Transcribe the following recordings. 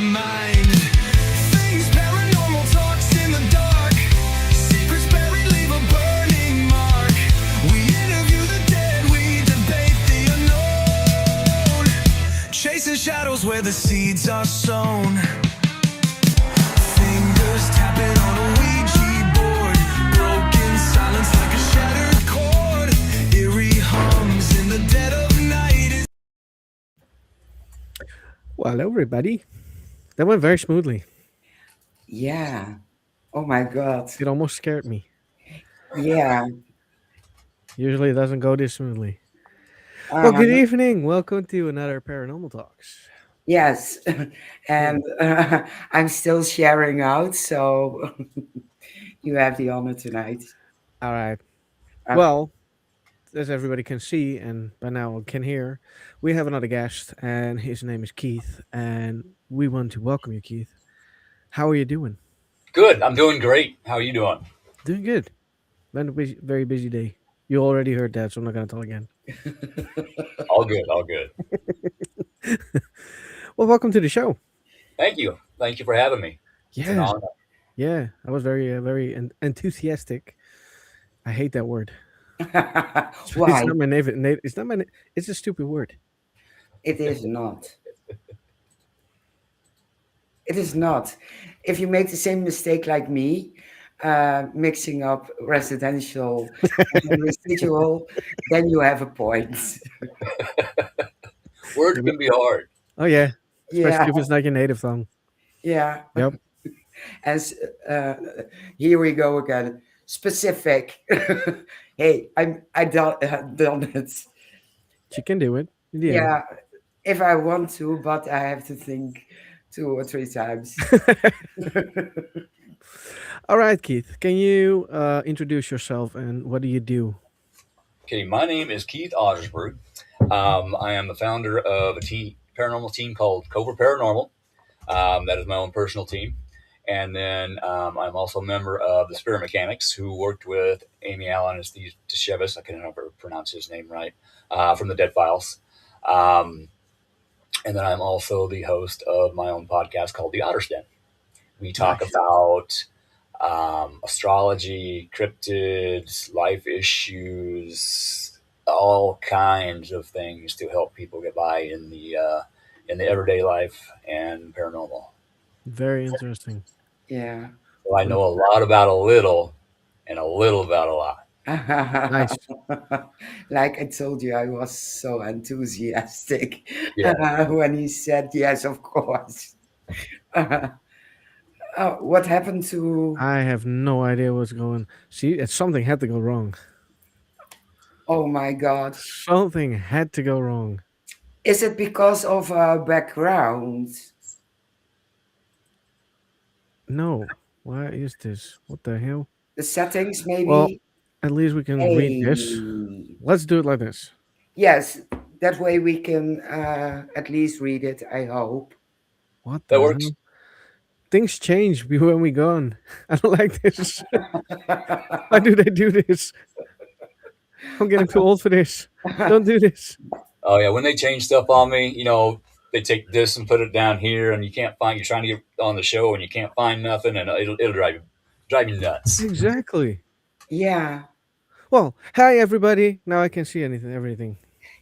mind. Things paranormal talks in the dark. Secrets buried leave a burning mark. We interview the dead, we debate the unknown. Chasing shadows where the seeds are sown. Fingers tapping on a Ouija board. Broken silence like a shattered chord. Eerie hums in the dead of night. Well, hello, everybody. That went very smoothly. Yeah. Oh my God. It almost scared me. Yeah. Usually it doesn't go this smoothly. Well, good Um, evening. Welcome to another Paranormal Talks. yes. And I'm still sharing out, so you have the honor tonight. All right. Okay. Well, as everybody can see and by now can hear, we have another guest, and his name is Keith. And we want to welcome you, Keith. How are you doing? Good. I'm doing great. How are you doing? Doing good. Been a busy, very busy day. You already heard that, so I'm not going to tell again. All good. All good. Well, welcome to the show. Thank you. Thank you for having me. It's an Yeah. honor. Yeah. I was very enthusiastic. I hate that word. It's Why? not my it's not my. It's a stupid word. It is not. It is not. If you make the same mistake like me, mixing up residential and residual, then you have a point. Words can be hard. Oh yeah, especially Yeah. if it's not your native tongue. Yeah. Yep. As here we go again. Specific. Hey, I done it. She can do it. In the Yeah, if I want to, but I have to think 2 or 3 times. end. All right, Keith. Can you introduce yourself and what do you do? Okay. My name is Keith Ottersberg. I am the founder of a paranormal team called Cobra Paranormal. That is my own personal team. And then I'm also a member of the Spirit Mechanix, who worked with Amy Allen as the Teshevas. I can never pronounce his name right, from the Dead Files. And then I'm also the host of my own podcast called The Otters Den. We talk Nice. about astrology, cryptids, life issues, all kinds of things to help people get by in the everyday life and paranormal. Very interesting. Yeah. So I know a lot about a little and a little about a lot. Nice. Like I told you, I was so enthusiastic Yeah. when he said yes, of course. What happened to? I have no idea what's going. See, something had to go wrong. Oh my God! Something had to go wrong. Is it because of our background? No. Why is this? What the hell? The settings, Well, maybe. at least we can read Hey. this. Let's do it like this. Yes, that way we can at least read it. I hope. What That the works. hell? Things change when we gone. I don't like this. Why do they do this? I'm getting too old for this. Don't do this. Oh yeah, when they change stuff on me, they take this and put it down here, and you can't find. You're trying to get on the show, and you can't find nothing, and it'll drive you nuts. Exactly. Yeah. Well, hi everybody. Now I can see everything.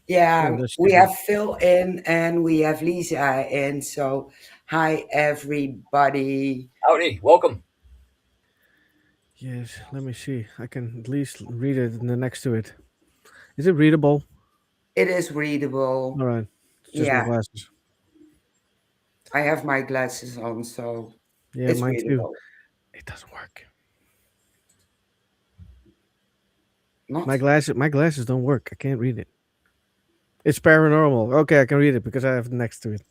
Yeah, Oh, that's we stupid. have Phil in and we have Lisa in. So, hi everybody. Howdy, welcome. Yes, let me see. I can at least read it in the next to it. Is it readable? It is readable. All right. It's just my Yeah, glasses. I have my glasses on, so Yeah, it's mine too. readable. It doesn't work. Not My glasses don't work. I can't read it. It's paranormal. Okay, I can read it because I have it next to it.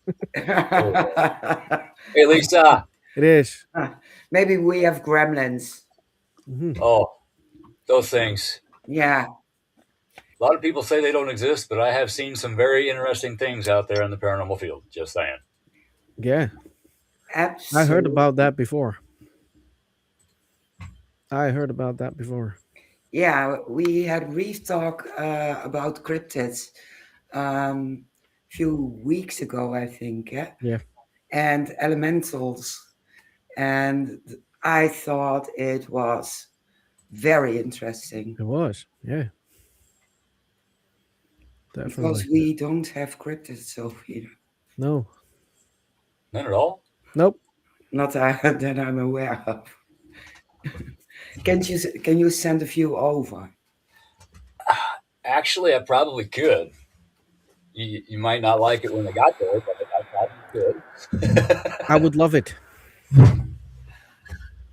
Hey Lisa. It is. Maybe we have gremlins. Mhm. Oh, those things. Yeah, A lot of people say they don't exist, but I have seen some very interesting things out there in the paranormal field. Just saying. Yeah, I absolutely. heard about that before. Yeah, we had brief talk about cryptids few weeks ago, I think. Yeah. and elementals. And I thought it was very interesting It was. Yeah, because definitely. we don't have cryptids over here. No. None at all. Nope. Not that I'm aware of. Can you send a few over? Actually, I probably could. You might not like it when they got there, but I probably could. I would love it. Then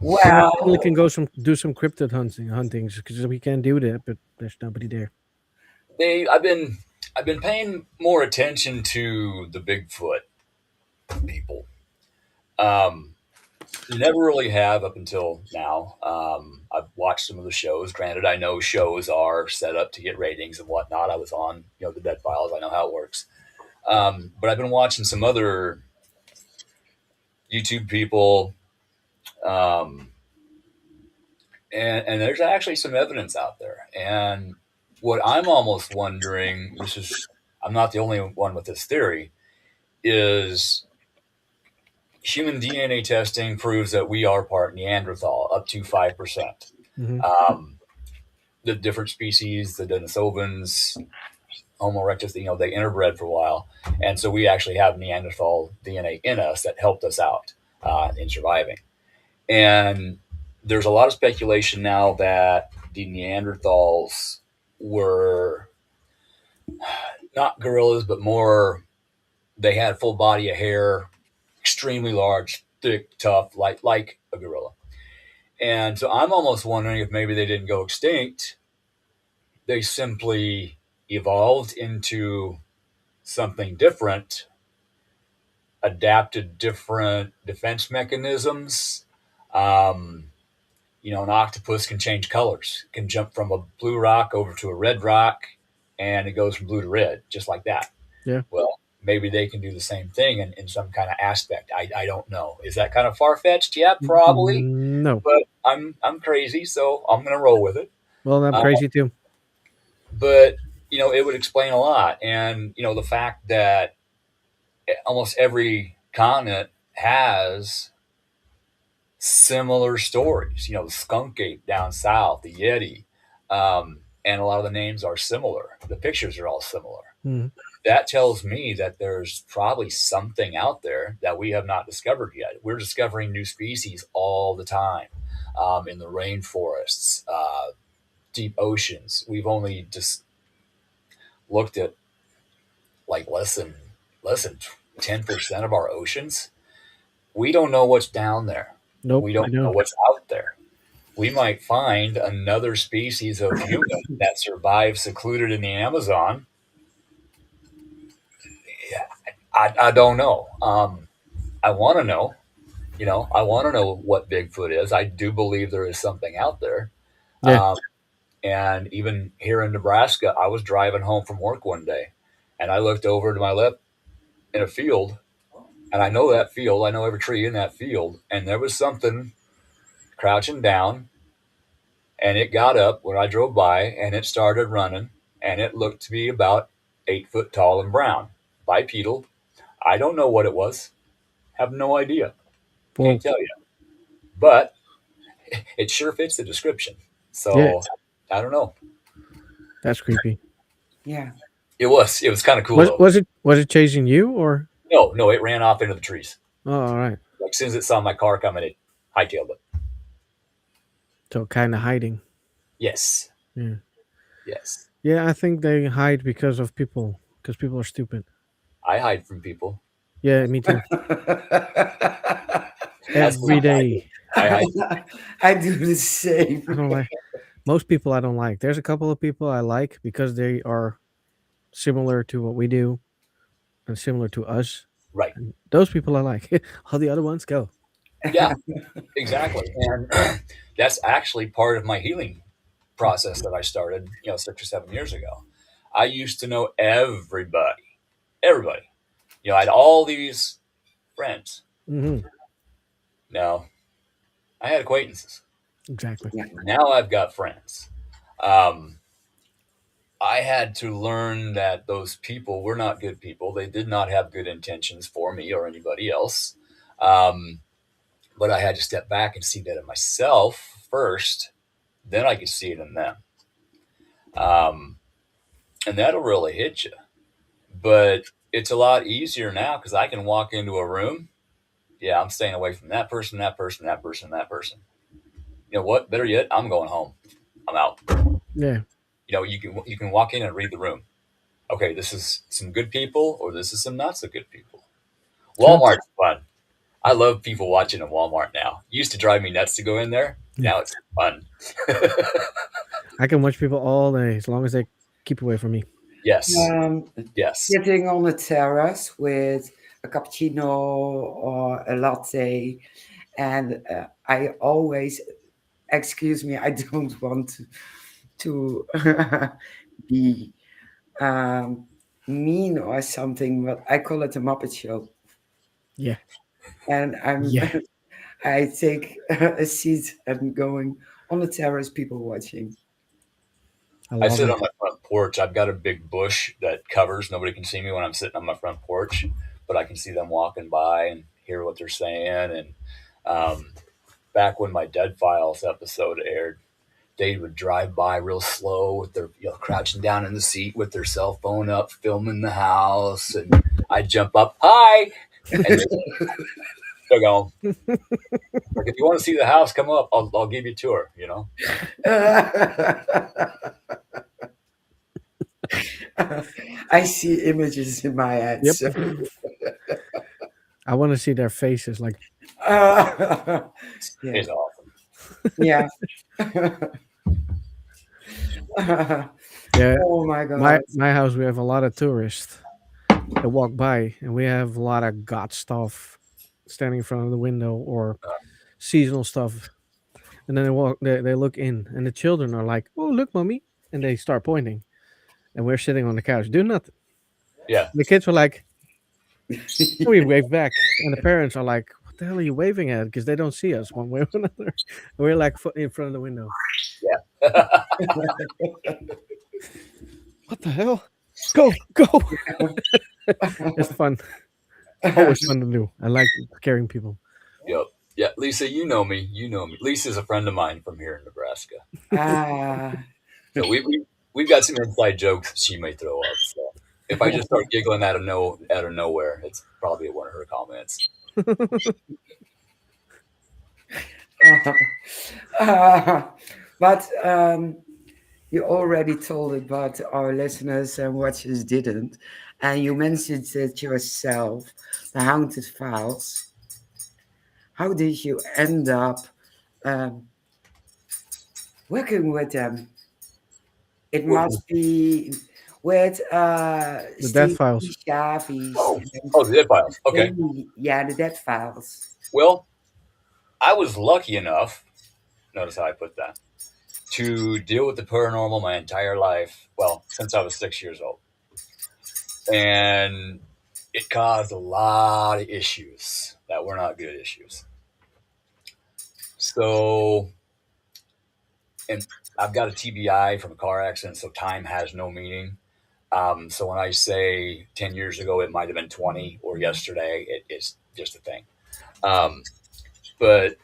I finally Well, can go do some cryptid huntings because we can do that, but there's nobody there. I've been paying more attention to the Bigfoot people. Um, Never really have up until now. I've watched some of the shows. Granted, I know shows are set up to get ratings and whatnot. I was on, the Dead Files. I know how it works. But I've been watching some other YouTube people, um, and there's actually some evidence out there. And what I'm almost wondering, I'm not the only one with this theory, is human DNA testing proves that we are part Neanderthal, up to 5%. Hmm. Um, the different species, the Denisovans, Homo erectus, they interbred for a while. And so we actually have Neanderthal DNA in us that helped us out in surviving. And there's a lot of speculation now that the Neanderthals were not gorillas, but more, they had full body of hair, extremely large, thick, tough, like a gorilla. And so I'm almost wondering if maybe they didn't go extinct. They simply evolved into something different, adapted different defense mechanisms. Um, an octopus can change colors, can jump from a blue rock over to a red rock, and it goes from blue to red, just like that. Yeah. Well, maybe they can do the same thing in some kind of aspect. I don't know. Is that kind of far fetched? Yeah, probably. No. But I'm crazy, so I'm gonna roll with it. Well, I'm Uh, crazy too. but it would explain a lot, and the fact that almost every continent has similar stories. The skunk ape down south, the yeti, and a lot of the names are similar. The pictures are all similar. Mhm. That tells me that there's probably something out there that we have not discovered yet. We're discovering new species all the time, in the rainforests, deep oceans. We've only just looked at like less than 10% of our oceans. We don't know what's down there. Nope. We I don't know know. what's out there. We might find another species of human that survives secluded in the Amazon. Yeah, I don't know. I want to know. I want to know what Bigfoot is. I do believe there is something out there. Yeah. Um, and even here in Nebraska, I was driving home from work one day, and I looked over to my left in a field, and I know that field. I know every tree in that field, and there was something crouching down, and it got up when I drove by, and it started running, and it looked to be about 8 foot tall and brown, bipedal. I don't know what it was. Have no idea. Well, Can't tell you, but it sure fits the description. yeah, So I don't know. that's creepy. yeah. It was kind of cool Was though. was it chasing you or? No, it ran off into the trees. Oh, all right. Like as soon as it saw my car coming, it hightailed it. So kind of hiding. Yes, Yeah. yes. Yeah, I think they hide because of people. Because people are stupid. I hide from people. Yeah, me too. That's Every day. I hide. I do the same. I don't like most people. I don't like. There's a couple of people I like because they are similar to what we do and similar to us. Right. And those people I like. All the other ones go. Yeah, exactly. And that's actually part of my healing process that I started, 6 or 7 years ago. I used to know everybody. Everybody. I had all these friends. Hmm. Now, I had acquaintances. Exactly. Yeah. Now I've got friends. Um, I had to learn that those people were not good people. They did not have good intentions for me or anybody else. Um, but I had to step back and see that in myself first. Then I could see it in them. Um, and that'll really hit you. But it's a lot easier now because I can walk into a room. Yeah, I'm staying away from that person, that person, that person, that person. You know what? Better yet, I'm going home. I'm out. Yeah. You can walk in and read the room. Okay, this is some good people, or this is some not so good people. True. Walmart's fun. I love people watching at Walmart now. It used to drive me nuts to go in there. Yeah. Now it's fun. I can watch people all day as long as they keep away from me. Yes. Um, Yes. Sitting on a terrace with a cappuccino or a latte, and I always, excuse me, I don't want to be mean or something, but I call it a Muppet Show, Yeah. and Yeah. I take a seat and going on the terrace, people watching. I I love sit it. on my front porch. I've got a big bush that covers. Nobody can see me when I'm sitting on my front porch, but I can see them walking by and hear what they're saying. And um, back when my Dead Files episode aired, they would drive by real slow with their, crouching down in the seat with their cell phone up, filming the house, and I'd jump up, hi, and they're going, like, if you want to see the house, come up. I'll give you a tour. I see images in my head. Yep. So. I want to see their faces. Like, Yeah. It's awesome. Yeah. yeah, Oh my God. my house, we have a lot of tourists that walk by, and we have a lot of god stuff standing in front of the window or seasonal stuff. And then they look in, and the children are like, "Oh, look, mommy!" And they start pointing, and we're sitting on the couch doing nothing. Yeah. The kids are like, we wave back, and the parents are like, "What the hell are you waving at?" Because they don't see us one way or another. And we're like in front of the window. What the hell? Go! It's fun. Always fun to do. I like scaring people. Yep. Yeah, Lisa, you know me. You know me. Lisa's a friend of mine from here in Nebraska. Ah, So we've got some inside jokes that she may throw up. So if I just start giggling out of nowhere, it's probably one of her comments. but you already told it, but our listeners and watchers didn't. And you mentioned it yourself, the Haunted Files. How did you end up um, working with them? It must be with The Death Steve Files. Chavis. Oh, the Dead Files. Okay. Yeah, the Dead Files. Well, I was lucky enough, notice how I put that, to deal with the paranormal my entire life. Well, since I was 6 years old. And it caused a lot of issues that were not good issues. So, and I've got a TBI from a car accident, so time has no meaning. So when I say 10 years ago, it might have been 20, or yesterday, it's just a thing. But,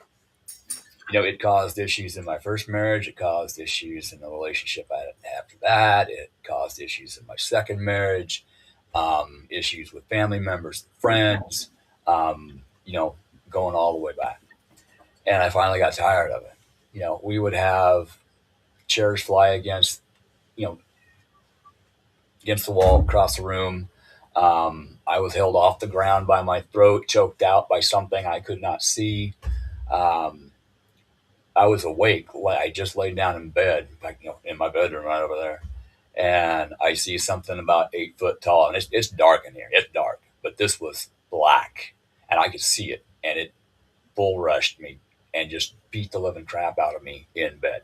it caused issues in my first marriage. It caused issues in the relationship I had after that. It caused issues in my second marriage, issues with family members, friends, going all the way back. And I finally got tired of it. We would have chairs fly you know, against the wall across the room. I was held off the ground by my throat, choked out by something I could not see. Um, I was awake. I just laid down in bed, in my bedroom right over there, and I see something about 8 foot tall, and it's dark in here. It's dark, but this was black, and I could see it, and it bull rushed me and just beat the living crap out of me in bed.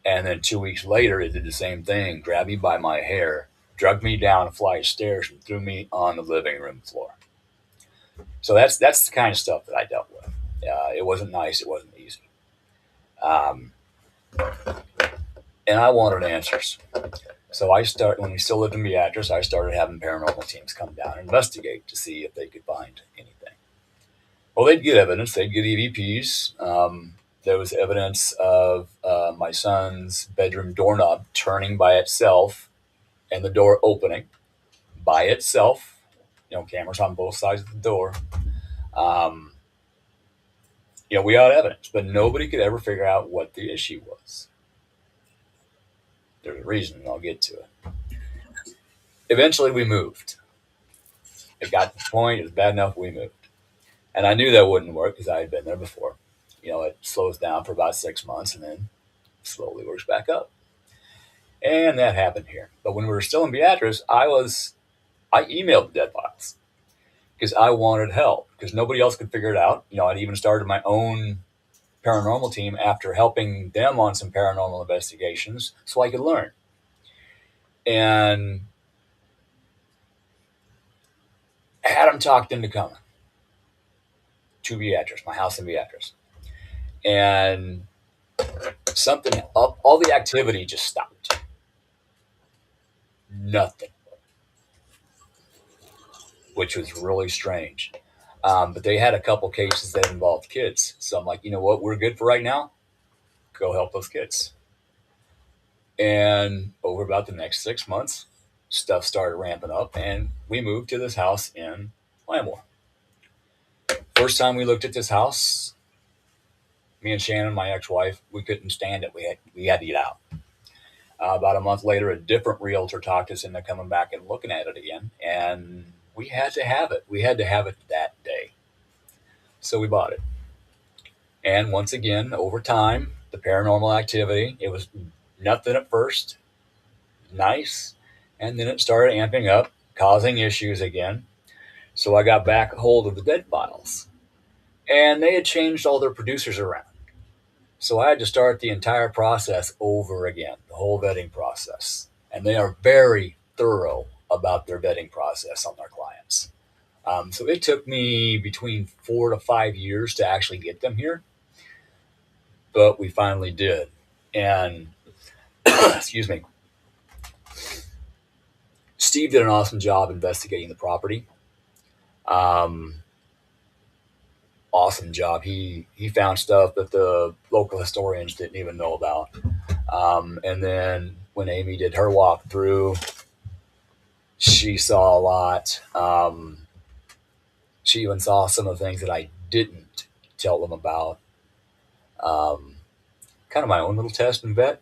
And then 2 weeks later, it did the same thing, grabbed me by my hair, dragged me down a flight of stairs, and threw me on the living room floor. So that's the kind of stuff that I dealt with. It wasn't nice. It wasn't easy. And I wanted answers. So when we still lived in Beatrice, I started having paranormal teams come down and investigate to see if they could find anything. Well, they'd get evidence. They'd get EVPs. There was evidence of my son's bedroom doorknob turning by itself and the door opening by itself. Cameras on both sides of the door. Um, we had evidence, but nobody could ever figure out what the issue was. There's a reason, and I'll get to it. Eventually, we moved. It got to the point, it was bad enough, we moved. And I knew that wouldn't work because I had been there before. It slows down for about 6 months and then slowly works back up. And that happened here. But when we were still in Beatrice, I emailed the dead files because I wanted help because nobody else could figure it out. I'd even started my own paranormal team after helping them on some paranormal investigations so I could learn. And had them talked into coming to Beatrice, my house in Beatrice. And all the activity just stopped. Nothing. Which was really strange. But they had a couple cases that involved kids. So I'm like, you know what? We're good for right now. Go help those kids. And over about the next 6 months, stuff started ramping up, and we moved to this house in Lamore. First time we looked at this house, me and Shannon, my ex-wife, we couldn't stand it. We had to get out. About a month later, a different realtor talked us into coming back and looking at it again, and we had to have it. We had to have it that day. So we bought it. And once again, over time, the paranormal activity, it was nothing at first, nice, and then it started amping up, causing issues again. So I got back a hold of the dead files, and they had changed all their producers around. So I had to start the entire process over again, the whole vetting process. And they are very thorough about their vetting process on their clients. So it took me between 4 to 5 years to actually get them here, but we finally did. And excuse me, Steve did an awesome job investigating the property. Awesome job. He found stuff that the local historians didn't even know about. And then when Amy did her walkthrough, she saw a lot. She even saw some of the things that I didn't tell them about. Kind of my own little test and vet,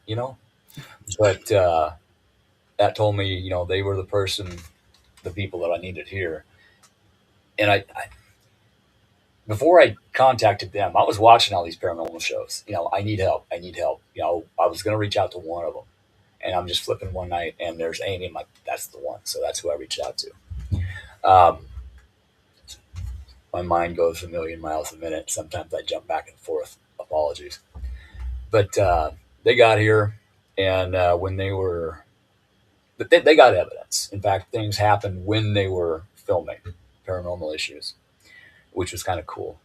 But that told me, they were the people that I needed here. And I before I contacted them, I was watching all these paranormal shows. I need help. I need help. I was going to reach out to one of them. And I'm just flipping one night, and there's Amy. I'm like, that's the one. So that's who I reached out to. My mind goes a million miles a minute. Sometimes I jump back and forth. Apologies. But they got here, and when they got evidence. In fact, things happened when they were filming Paranormal Issues, which was kind of cool.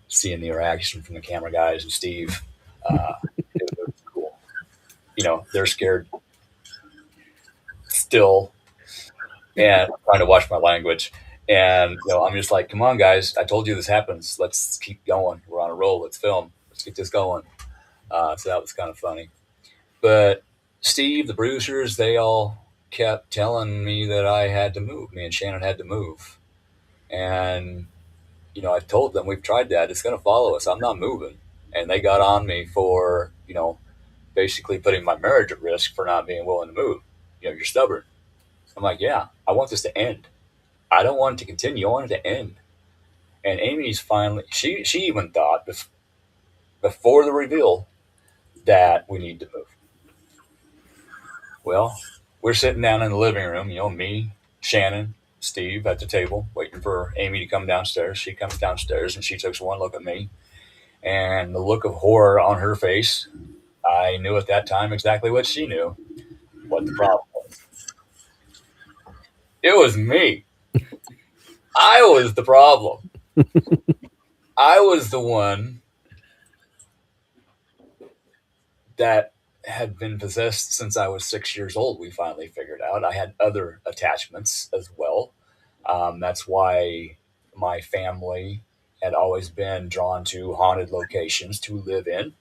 Seeing the interaction from the camera guys and Steve, it was cool. They're scared still, and I'm trying to watch my language. And I'm just like, come on, guys! I told you this happens. Let's keep going. We're on a roll. Let's film. Let's get this going. So that was kind of funny. But Steve, the producers, they all kept telling me that I had to move. Me and Shannon had to move. And, I told them, we've tried that. It's going to follow us. I'm not moving. And they got on me for, basically putting my marriage at risk for not being willing to move. You're stubborn. I'm like, yeah, I want this to end. I don't want it to continue. I want it to end. And Amy's finally, she even thought before the reveal that we need to move. Well, we're sitting down in the living room, me, Shannon, Steve at the table, waiting for Amy to come downstairs. She comes downstairs and she takes one look at me, and the look of horror on her face, I knew at that time exactly what she knew, what the problem was. It was me. I was the problem. I was the one that had been possessed since I was 6 years old. We finally figured out I had other attachments as well. That's why my family had always been drawn to haunted locations to live in,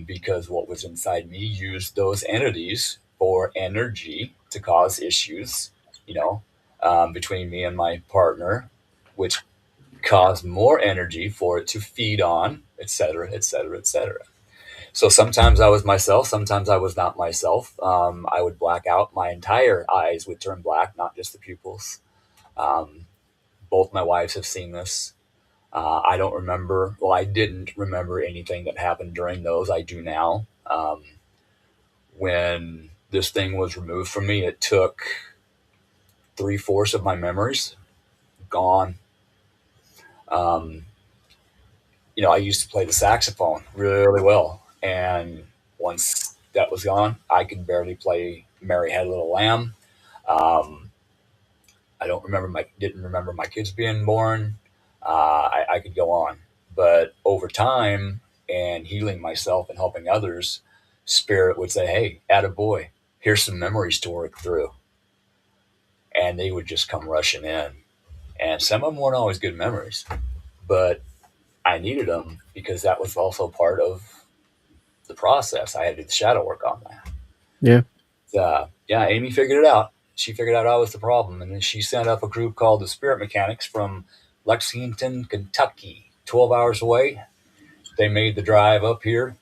because what was inside me used those entities for energy to cause issues, you know, between me and my partner, which caused more energy for it to feed on, et cetera, et cetera, et cetera. So sometimes I was myself, sometimes I was not myself. I would black out. My entire eyes would turn black, not just the pupils. Um, Both my wives have seen this. I don't remember, well, I didn't remember anything that happened during those. I do now. When this thing was removed from me, it took three-fourths of my memories gone. Um, I used to play the saxophone really well. And once that was gone, I could barely play Mary Had a Little Lamb. Um, I didn't remember my kids being born. I could go on. But over time and healing myself and helping others, Spirit would say, hey, attaboy, here's some memories to work through. And they would just come rushing in. And some of them weren't always good memories, but I needed them because that was also part of the process. I had to do the shadow work on that. Yeah. Yeah, Amy figured it out. She figured out I was the problem, and then she sent up a group called the Spirit Mechanix from Lexington, Kentucky, 12 hours away. They made the drive up here,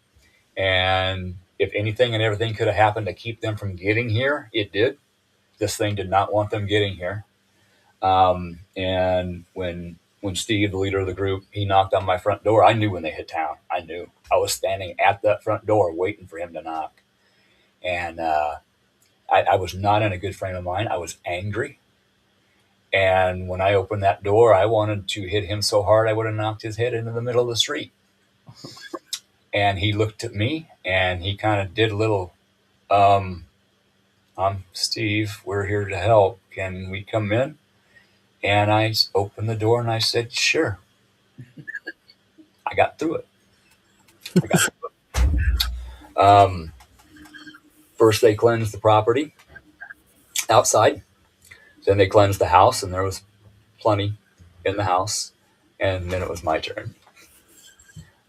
and if anything and everything could have happened to keep them from getting here, it did. This thing did not want them getting here. And when Steve, the leader of the group, he knocked on my front door, I knew when they hit town. I knew. I was standing at that front door waiting for him to knock. And I was not in a good frame of mind. I was angry. And when I opened that door, I wanted to hit him so hard I would have knocked his head into the middle of the street. And he looked at me and he kind of did a little, I'm Steve. We're here to help. Can we come in? And I opened the door and I said, sure. I got through it. First, they cleansed the property outside. Then they cleansed the house, and there was plenty in the house. And then it was my turn.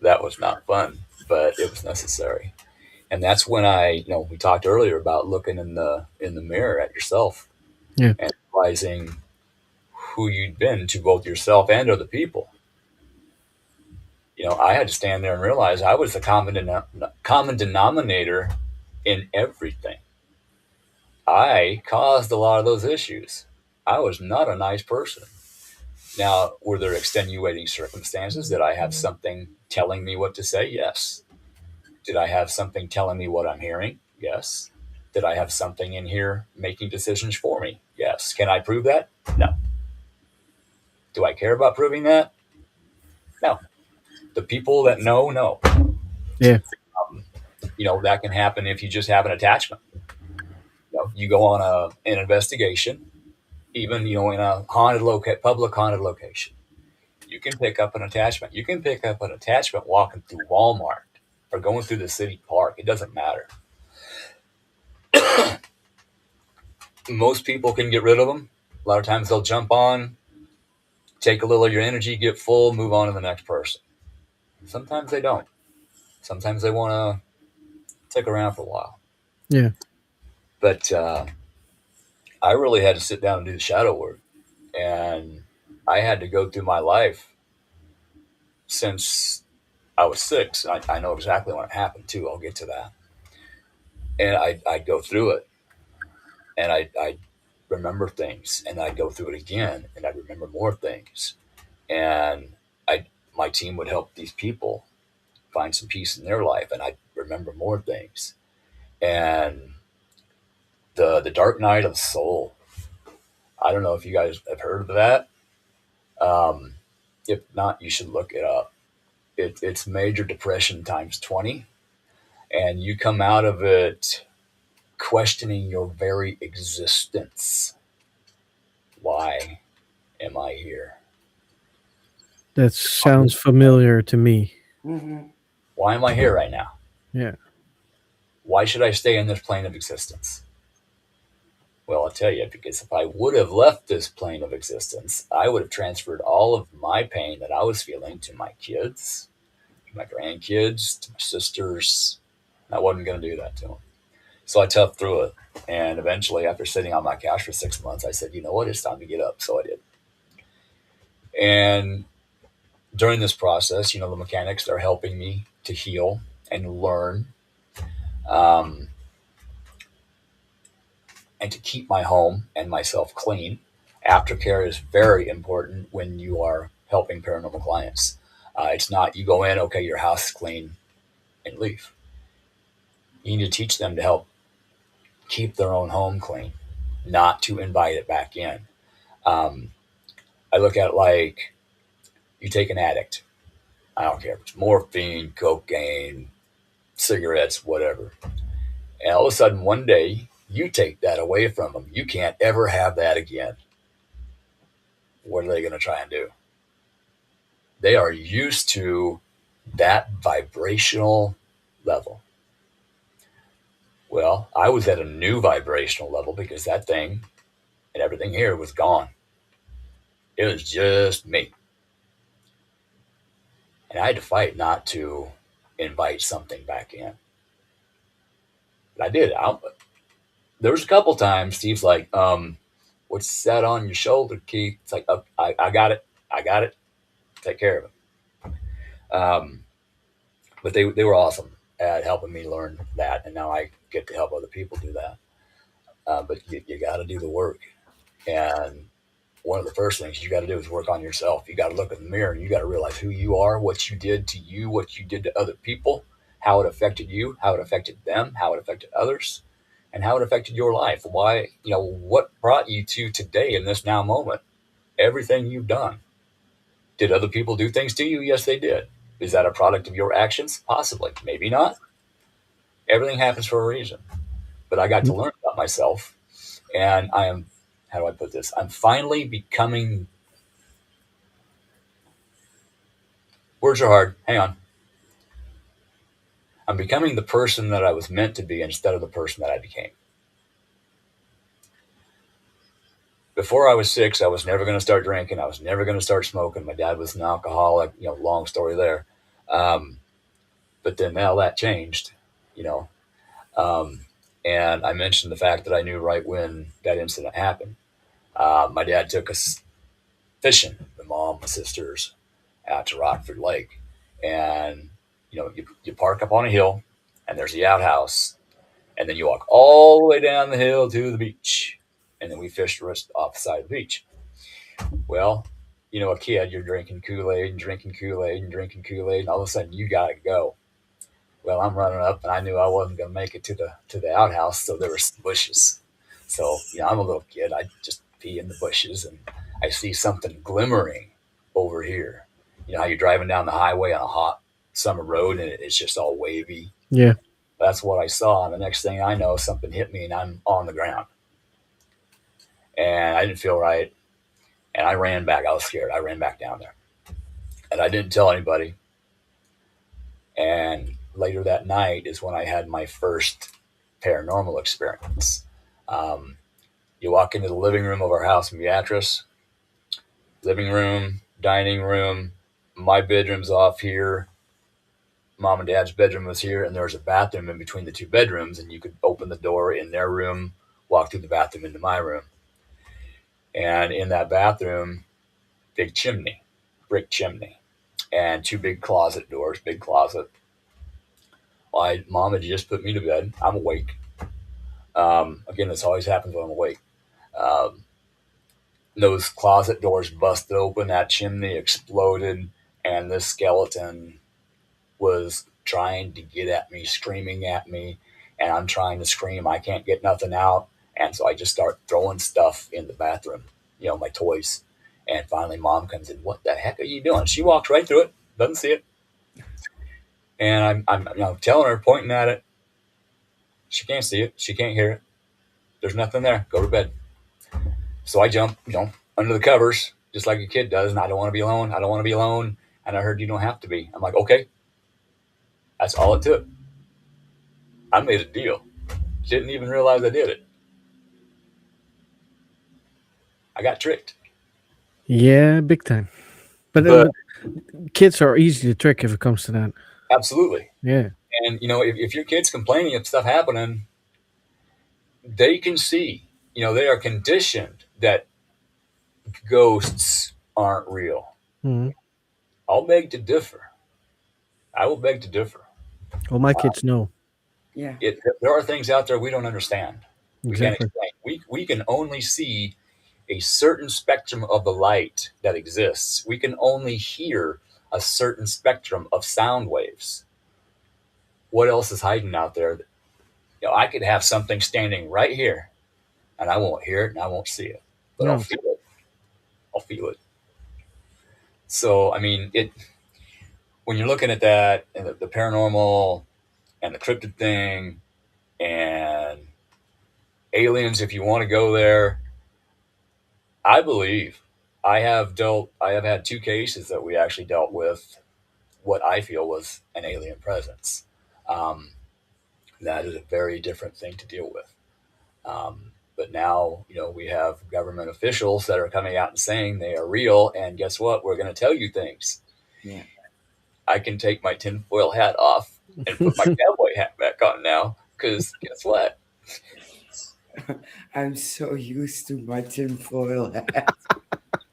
That was not fun, but it was necessary. And that's when we talked earlier about looking in the mirror at yourself, Yeah. and realizing who you'd been to both yourself and other people. I had to stand there and realize I was the common denominator in everything. I caused a lot of those issues. I was not a nice person. Now, were there extenuating circumstances? Did I have something telling me what to say? Yes. Did I have something telling me what I'm hearing? Yes. Did I have something in here making decisions for me? Yes. Can I prove that? No. Do I care about proving that? No. The people that know. Yeah. That can happen if you just have an attachment. You go on an investigation, even in a public haunted location. You can pick up an attachment. You can pick up an attachment walking through Walmart or going through the city park. It doesn't matter. Most people can get rid of them. A lot of times they'll jump on, take a little of your energy, get full, move on to the next person. Sometimes they don't. Sometimes they want to stick around for a while. Yeah. But I really had to sit down and do the shadow work. And I had to go through my life since I was 6. I know exactly when it happened, too. I'll get to that. And I'd go through it. And I'd remember things. And I'd go through it again. And I'd remember more things. And my team would help these people find some peace in their life. And I'd remember more things. And the dark night of the soul. I don't know if you guys have heard of that. If not, you should look it up. It's major depression times 20. And you come out of it questioning your very existence. Why am I here? That sounds familiar to me. Mm-hmm. Why am I here right now? Yeah. Why should I stay in this plane of existence? Well, I'll tell you, because if I would have left this plane of existence, I would have transferred all of my pain that I was feeling to my kids, to my grandkids, to my sisters. I wasn't going to do that to them. So I toughed through it. And eventually, after sitting on my couch for 6 months, I said, you know what? It's time to get up. So I did. And during this process, the mechanics, they're helping me to heal and learn. And to keep my home and myself clean. Aftercare is very important when you are helping paranormal clients. It's not you go in, okay, your house is clean, and leave. You need to teach them to help keep their own home clean, not to invite it back in. I look at it like you take an addict. I don't care if it's morphine, cocaine, cigarettes, whatever. And all of a sudden, one day, you take that away from them. You can't ever have that again. What are they going to try and do? They are used to that vibrational level. Well, I was at a new vibrational level because that thing and everything here was gone. It was just me. And I had to fight not to invite something back in. But I did. There was a couple times Steve's like, what's that on your shoulder, Keith? It's like, I got it. I got it. Take care of it. But they were awesome at helping me learn that. And now I get to help other people do that. But you got to do the work. And one of the first things you got to do is work on yourself. You got to look in the mirror and you got to realize who you are, what you did to you, what you did to other people, how it affected you, how it affected them, how it affected others, and how it affected your life. Why, what brought you to today in this now moment? Everything you've done. Did other people do things to you? Yes, they did. Is that a product of your actions? Possibly. Maybe not. Everything happens for a reason. But I got to learn about myself. And I am, how do I put this? I'm finally becoming, words are hard. Hang on. I'm becoming the person that I was meant to be instead of the person that I became. Before I was 6, I was never going to start drinking. I was never going to start smoking. My dad was an alcoholic, long story there. But then now that changed, and I mentioned the fact that I knew right when that incident happened. My dad took us fishing, my mom, my sisters, out to Rockford Lake. And, you park up on a hill and there's the outhouse. And then you walk all the way down the hill to the beach. And then we fished the rest off the side of the beach. Well, a kid, you're drinking Kool-Aid and drinking Kool-Aid and drinking Kool-Aid. And all of a sudden you got to go. Well, I'm running up and I knew I wasn't going to make it to the outhouse. So there were some bushes. So, I'm a little kid. I just pee in the bushes and I see something glimmering over here. You know how you're driving down the highway on a hot summer road and it's just all wavy? Yeah. That's what I saw. And the next thing I know, something hit me and I'm on the ground. And I didn't feel right. And I ran back. I was scared. I ran back down there. And I didn't tell anybody. And later that night is when I had my first paranormal experience. You walk into the living room of our house in Beatrice. Living room, dining room. My bedroom's off here. Mom and Dad's bedroom was here. And there was a bathroom in between the two bedrooms. And you could open the door in their room, walk through the bathroom into my room. And in that bathroom, big chimney, brick chimney, and 2 big closet doors, big closet. My mom had just put me to bed. I'm awake. Again, this always happens when I'm awake. Those closet doors busted open, that chimney exploded, and this skeleton was trying to get at me, screaming at me, and I'm trying to scream. I can't get nothing out. And so I just start throwing stuff in the bathroom, my toys. And finally, Mom comes in. What the heck are you doing? She walks right through it, doesn't see it. And I'm telling her, pointing at it. She can't see it. She can't hear it. There's nothing there. Go to bed. So I jump, under the covers, just like a kid does. And I don't want to be alone. I don't want to be alone. And I heard you don't have to be. I'm like, okay. That's all it took. I made a deal. Didn't even realize I did it. I got tricked. Yeah, big time. But But kids are easy to trick if it comes to that. absolutely. Yeah. And, if your kid's complaining of stuff happening, they can see, they are conditioned that ghosts aren't real. Hmm. I'll beg to differ. I will beg to differ. Well, my kids know. Yeah. There are things out there we don't understand. We can't Exactly. explain. We can only see a certain spectrum of the light that exists. We can only hear a certain spectrum of sound waves. What else is hiding out there? I could have something standing right here, and I won't hear it and I won't see it, but I'll No. feel it. I'll feel it. So, I mean, when you're looking at that and the paranormal and the cryptid thing and aliens, if you want to go there, I believe I have had two cases that we actually dealt with what I feel was an alien presence. Um, that is a very different thing to deal with. But now, we have government officials that are coming out and saying they are real. And guess what? We're going to tell you things. Yeah. I can take my tinfoil hat off and put my cowboy hat back on now. Because guess what? I'm so used to my tinfoil hat.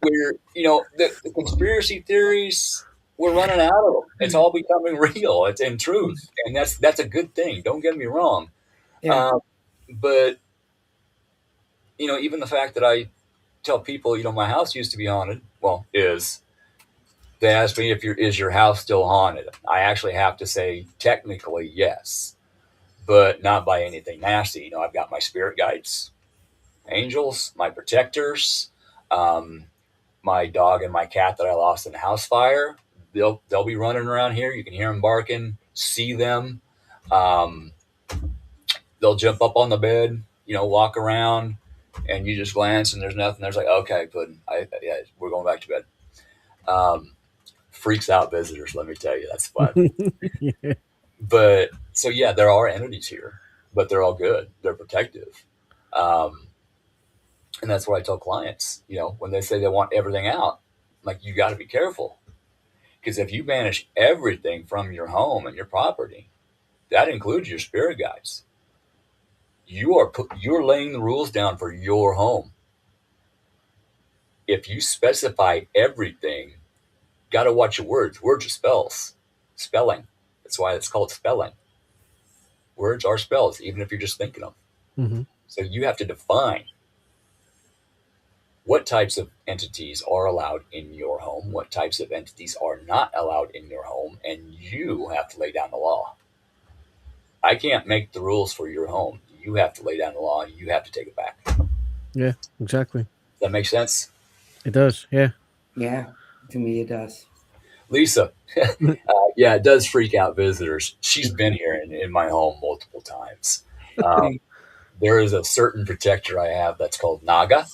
The conspiracy theories, we're running out of them. It's all becoming real. It's in truth. And that's a good thing. Don't get me wrong. Yeah. But, even the fact that I tell people, my house used to be haunted. Well, is. They ask me is your house still haunted? I actually have to say technically yes, but not by anything nasty. I've got my spirit guides, angels, my protectors, um, my dog and my cat that I lost in a house fire. They'll be running around here. You can hear them barking, see them. Um, they'll jump up on the bed, walk around, and you just glance and there's nothing. There's like, okay, Puddin', yeah, we're going back to bed. Freaks out visitors, let me tell you, that's fun. Yeah. But so yeah, there are entities here, but they're all good. They're protective. Um, and that's what I tell clients, when they say they want everything out, like, you got to be careful, because if you banish everything from your home and your property, that includes your spirit guides. You're laying the rules down for your home. If you specify everything, got to watch your words. Words are spelling. That's why it's called spelling. Words are spells, even if you're just thinking them. Hmm. So you have to define what types of entities are allowed in your home, what types of entities are not allowed in your home, and you have to lay down the law. I can't make the rules for your home. You have to lay down the law, and you have to take it back. Does Yeah. Exactly. that make sense? It does. Yeah. Yeah. To me, it does. Lisa, yeah, it does freak out visitors. She's been here in my home multiple times. There is a certain protector I have that's called Naga.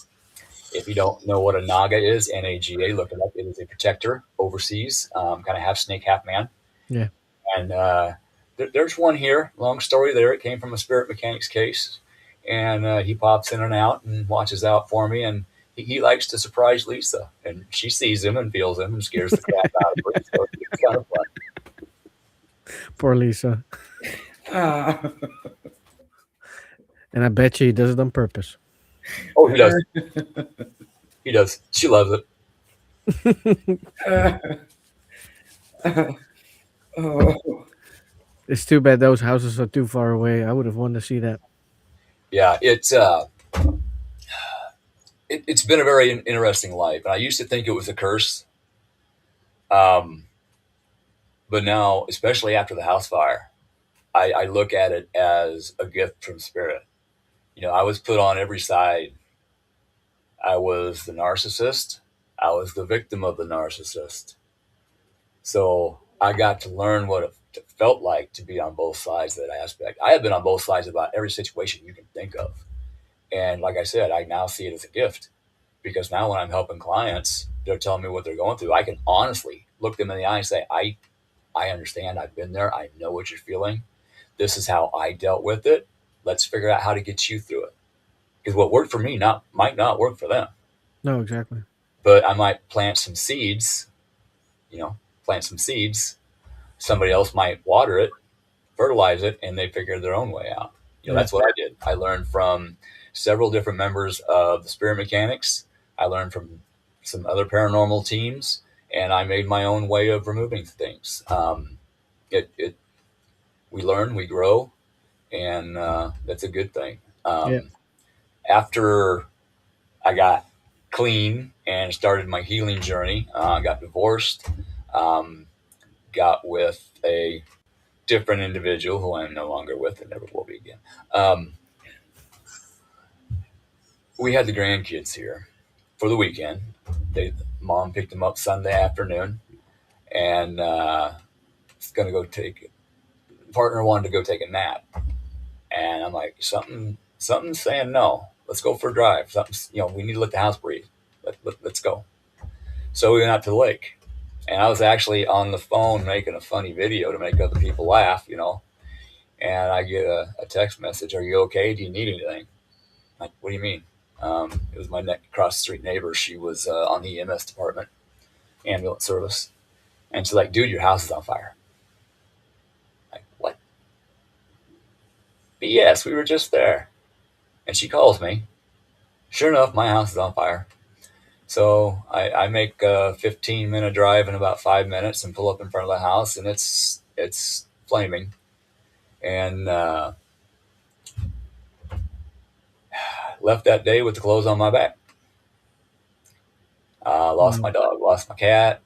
If you don't know what a Naga is, Naga, look it up. It is a protector overseas, kind of half snake, half man. Yeah. And there's one here. Long story there. It came from a Spirit Mechanix case. And he pops in and out and watches out for me. And he likes to surprise Lisa. And she sees him and feels him and scares the crap out of her. So it's kind of fun. Poor Lisa. Ah. And I bet you he does it on purpose. Oh, he does. He does. She loves it. Oh. It's too bad those houses are too far away. I would have wanted to see that. Yeah, it's been a very interesting life. And I used to think it was a curse. Um, but now, especially after the house fire, I look at it as a gift from spirit. I was put on every side. I was the narcissist. I was the victim of the narcissist. So I got to learn what it felt like to be on both sides of that aspect. I have been on both sides about every situation you can think of. And like I said, I now see it as a gift, because now when I'm helping clients, they're telling me what they're going through. I can honestly look them in the eye and say, I understand. I've been there. I know what you're feeling. This is how I dealt with it. Let's figure out how to get you through it. Because what worked for me might not work for them. No, exactly. But I might plant some seeds, plant some seeds. Somebody else might water it, fertilize it, and they figure their own way out. Yeah. That's what I did. I learned from several different members of the Spirit Mechanix. I learned from some other paranormal teams, and I made my own way of removing things. We learn, we grow, and that's a good thing. Yeah. After I got clean and started my healing journey, I got divorced, got with a different individual who I'm no longer with and never will be again. We had the grandkids here for the weekend. Mom picked them up Sunday afternoon, and was going to go partner wanted to go take a nap, and I'm like, something's saying no. Let's go for a drive. We need to let the house breathe. Let's go. So we went out to the lake, and I was actually on the phone making a funny video to make other people laugh, and I get a text message. Are you okay? Do you need anything? I'm like, what do you mean? It was my across the street neighbor. She was on the EMS department, ambulance service. And she's like, dude, your house is on fire. I'm like, what? BS, we were just there. And she calls me. Sure enough, my house is on fire. So I make a 15-minute drive in about 5 minutes and pull up in front of the house, and it's flaming. And left that day with the clothes on my back. Lost my dog, lost my cat.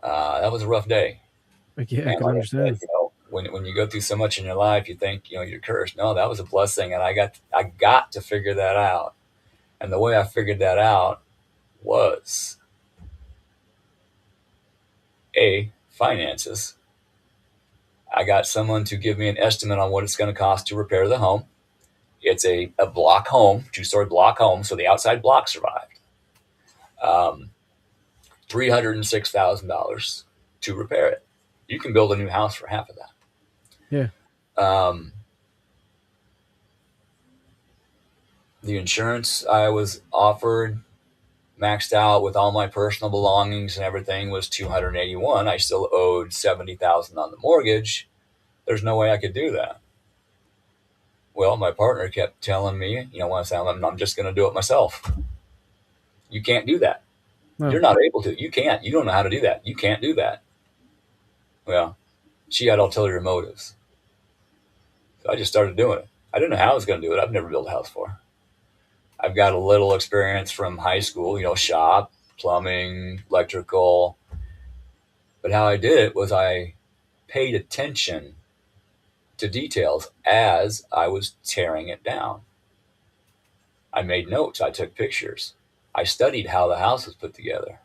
That was a rough day. Yeah, I And can like understand. I said, when you go through so much in your life, you think you're cursed. No, that was a blessing, and I got to figure that out. And the way I figured that out was finances. I got someone to give me an estimate on what it's going to cost to repair the home. It's a block home, 2-story block home, so the outside block survived. $306,000 to repair it. You can build a new house for half of that. Yeah. The insurance I was offered, maxed out with all my personal belongings and everything, was $281,000. I still owed $70,000 on the mortgage. There's no way I could do that. Well, my partner kept telling me, when I said, I'm just going to do it myself. You can't do that. No. You're not able to. You can't. You don't know how to do that. You can't do that. Well, she had ulterior motives. So I just started doing it. I didn't know how I was going to do it. I've never built a house before. I've got a little experience from high school, shop, plumbing, electrical. But how I did it was I paid attention to details as I was tearing it down. I made notes. I took pictures. I studied how the house was put together.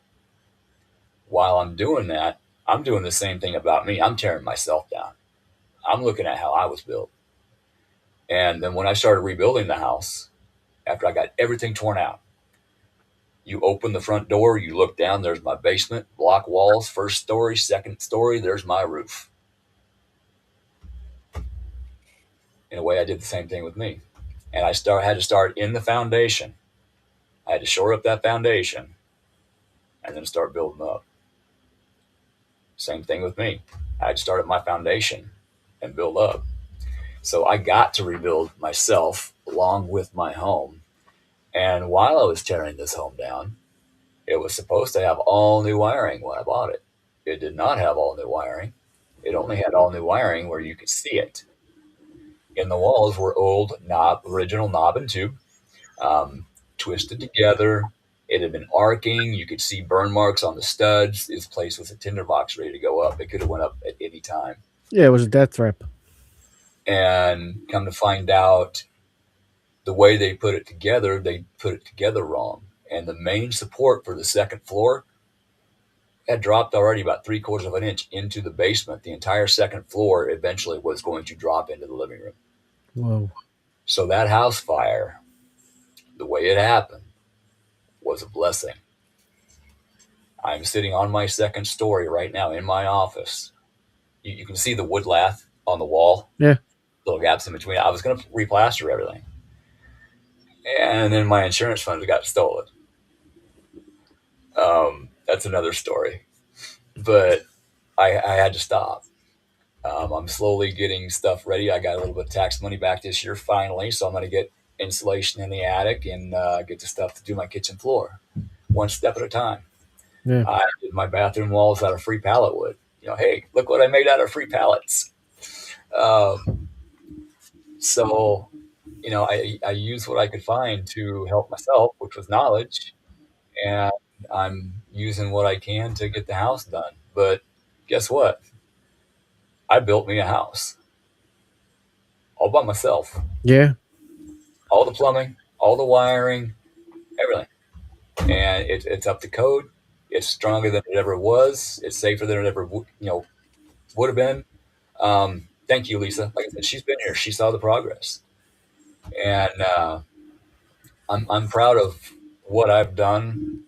While I'm doing that, I'm doing the same thing about me. I'm tearing myself down. I'm looking at how I was built. And then when I started rebuilding the house, after I got everything torn out, you open the front door, you look down, there's my basement, block walls, first story, second story, there's my roof. In a way, I did the same thing with me. And I had to start in the foundation. I had to shore up that foundation and then start building up. Same thing with me. I had to start at my foundation and build up. So I got to rebuild myself along with my home. And while I was tearing this home down, it was supposed to have all new wiring when I bought it. It did not have all new wiring. It only had all new wiring where you could see it. In the walls were old original knob and tube, twisted together. It had been arcing. You could see burn marks on the studs. This place was a tinderbox ready to go up. It could have went up at any time. Yeah, it was a death trap. And come to find out, the way they put it together wrong. And the main support for the second floor had dropped already about 3/4 of an inch into the basement. The entire second floor eventually was going to drop into the living room. Whoa. So that house fire, the way it happened, was a blessing. I'm sitting on my second story right now in my office. You can see the wood lath on the wall. Yeah. little gaps in between. I was going to replaster everything, and then my insurance funds got stolen. That's another story, but I had to stop. I'm slowly getting stuff ready. I got a little bit of tax money back this year finally, so I'm going to get insulation in the attic and get the stuff to do my kitchen floor, one step at a time. Yeah. I did my bathroom walls out of free pallet wood. Hey, look what I made out of free pallets. So, I used what I could find to help myself, which was knowledge, and I'm using what I can to get the house done. But guess what? I built me a house all by myself. Yeah. All the plumbing, all the wiring, everything. And it's up to code. It's stronger than it ever was. It's safer than it ever would have been. Thank you, Lisa. Like I said, she's been here. She saw the progress, and I'm proud of what I've done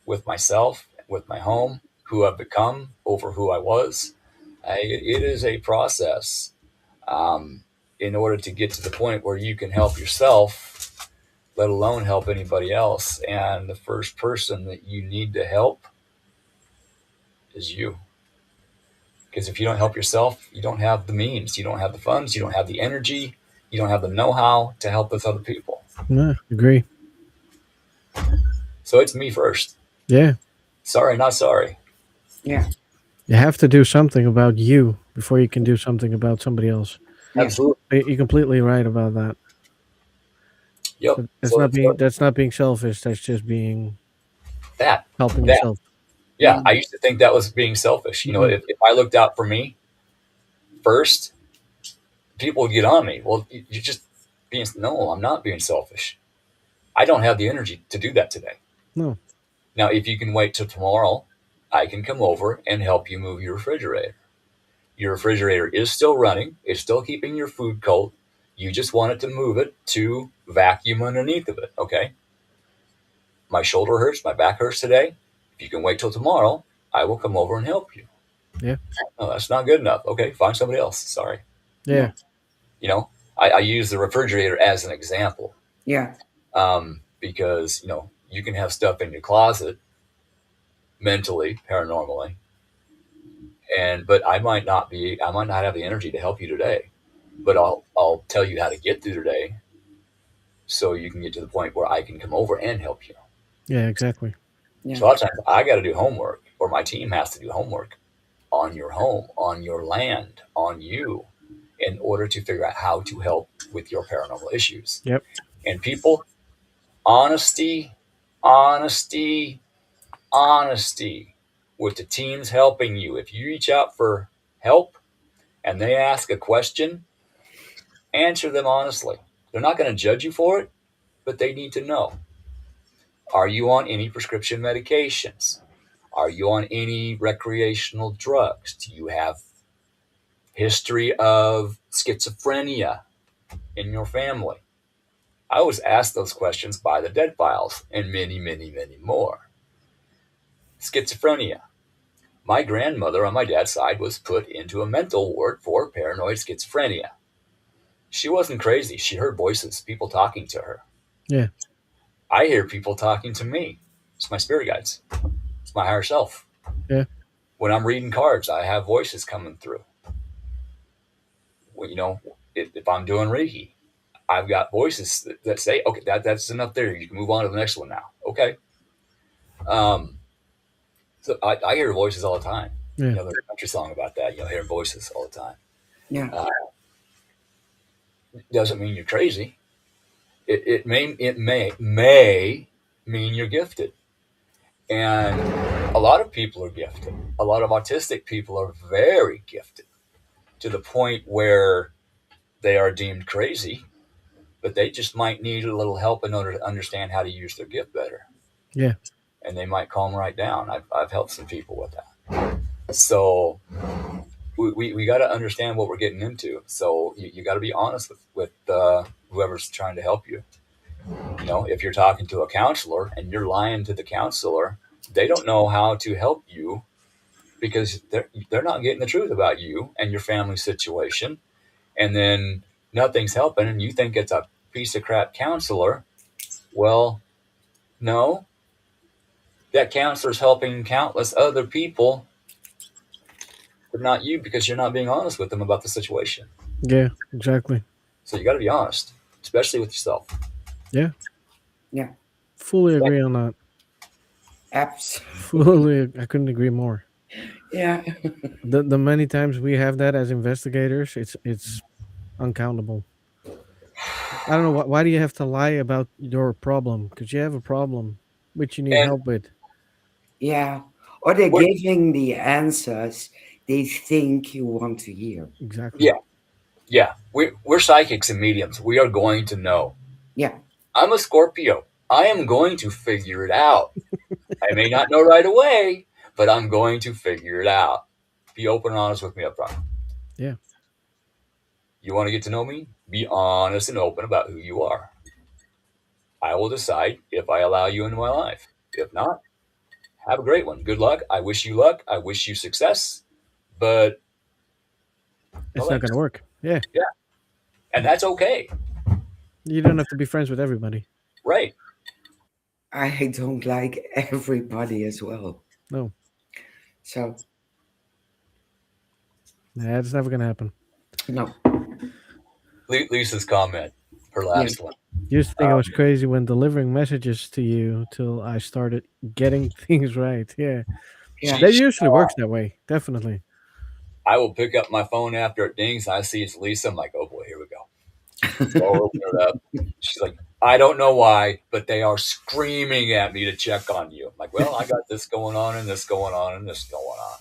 with myself, with my home, who I've become over who I was. It is a process in order to get to the point where you can help yourself, let alone help anybody else. And the first person that you need to help is you. Because if you don't help yourself, you don't have the means, you don't have the funds, you don't have the energy, you don't have the know-how to help with other people. No, agree. So it's me first. Yeah. Sorry, not sorry. Yeah. You have to do something about you before you can do something about somebody else. Yeah. Absolutely. You're completely right about that. Yep. That's So that's not being selfish. That's just being that. helping That. yourself. Yeah, I used to think that was being selfish. If I looked out for me first, people would get on me. Well, you're just being, no, I'm not being selfish. I don't have the energy to do that today. No. Now, if you can wait till tomorrow, I can come over and help you move your refrigerator. Your refrigerator is still running. It's still keeping your food cold. You just wanted to move it to vacuum underneath of it, okay? My shoulder hurts, my back hurts today. If you can wait till tomorrow, I will come over and help you. Yeah. No, that's not good enough. Okay, find somebody else. Sorry. Yeah. I use the refrigerator as an example. Yeah. Because, you can have stuff in your closet mentally, paranormally, but I might not have the energy to help you today, but I'll tell you how to get through today so you can get to the point where I can come over and help you. Yeah, exactly. Yeah. So a lot of times I got to do homework, or my team has to do homework on your home, on your land, on you, in order to figure out how to help with your paranormal issues. Yep. And people, honesty with the teams helping you. If you reach out for help and they ask a question, answer them honestly. They're not going to judge you for it, but they need to know. Are you on any prescription medications? Are you on any recreational drugs? Do you have history of schizophrenia in your family? I was asked those questions by the Dead Files and many, many, many more. Schizophrenia. My grandmother on my dad's side was put into a mental ward for paranoid schizophrenia. She wasn't crazy. She heard voices, people talking to her. Yeah. I hear people talking to me. It's my spirit guides. It's my higher self. Yeah. When I'm reading cards, I have voices coming through. If I'm doing Reiki, I've got voices that say, okay, that's enough there. You can move on to the next one now. Okay. So I hear voices all the time. Yeah. There's a country song about that. Hearing voices all the time. Yeah. Doesn't mean you're crazy. It may mean you're gifted. And a lot of people are gifted. A lot of autistic people are very gifted to the point where they are deemed crazy, but they just might need a little help in order to understand how to use their gift better. Yeah. And they might calm right down. I've helped some people with that. So we got to understand what we're getting into. So you got to be honest with whoever's trying to help you. If you're talking to a counselor and you're lying to the counselor, they don't know how to help you because they're not getting the truth about you and your family situation. and then nothing's helping, and you think it's a piece of crap counselor. Well, no, that counselor's helping countless other people, but not you because you're not being honest with them about the situation. Yeah, exactly. So you got to be honest, especially with yourself. Yeah, Yeah. fully agree on that. Absolutely. Fully, I couldn't agree more. Yeah. The many times we have that as investigators, it's uncountable. I don't know why do you have to lie about your problem? Because you have a problem which you need And help with. Yeah. Or they're we're, giving the answers they think you want to hear. Exactly. yeah, yeah, we're psychics and mediums. We are going to know. Yeah. I'm a Scorpio. I am going to figure it out. I may not know right away, but I'm going to figure it out. Be open and honest with me up front. Yeah. You want to get to know me? Be honest and open about who you are. I will decide if I allow you into my life. If not, have a great one. Good luck. I wish you luck. I wish you success. But no It's not thanks. gonna work. Yeah. Yeah. And that's okay. You don't have to be friends with everybody. Right. I don't like everybody as well. No. So, That's never gonna happen. no. Lisa's comment, her last one. You used to think I was crazy when delivering messages to you till I started getting things right. Yeah. Yeah. That usually works that way. Definitely. I will pick up my phone after it dings and I see it's Lisa. I'm like, oh boy, here we go. So I'll open it up. She's like, I don't know why, but they are screaming at me to check on you. I'm like, well, I got this going on and this going on and this going on.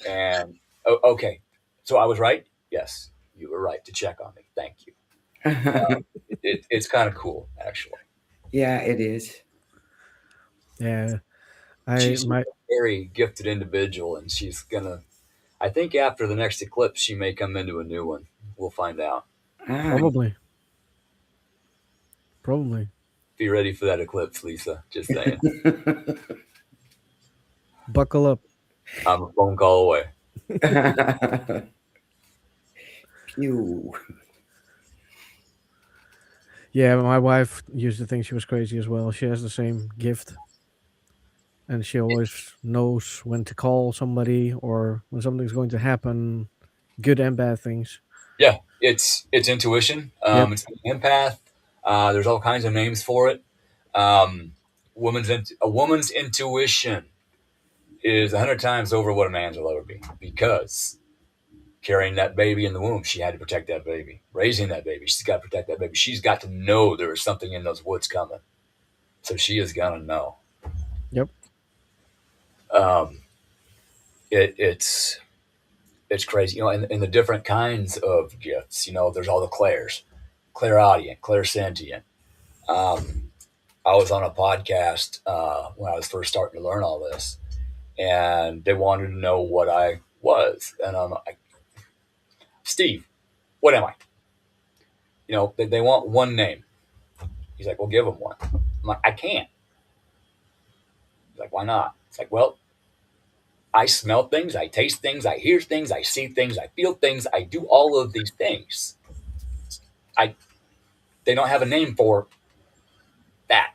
And okay, so I was right. Yes, you were right to check on me. Thank you. It's kind of cool, actually. Yeah, it is. Yeah. She's My a very gifted individual, and she's gonna. I think after the next eclipse, she may come into a new one. We'll find out. Ah, probably. Probably. Be ready for that eclipse, Lisa. Just saying. Buckle up. I'm a phone call away. Pew. Yeah, my wife used to think she was crazy as well. She has the same gift. And she always knows when to call somebody or when something's going to happen, good and bad things. Yeah, it's intuition. Yep. It's an empath. There's all kinds of names for it. A woman's intuition is 100 times over what a man's will ever be, because carrying that baby in the womb, she had to protect that baby. Raising that baby, she's got to protect that baby. She's got to know there is something in those woods coming, so she is gonna know. Yep. It's crazy, and the different kinds of gifts. There's all the clairs, clairaudient, clairsentient. I was on a podcast when I was first starting to learn all this, and they wanted to know what I was, and I'm like, Steve, what am I? They want one name. He's like, well, give them one. I'm like, I can't. He's like, why not? It's like, well, I smell things, I taste things, I hear things, I see things, I feel things, I do all of these things. They don't have a name for that.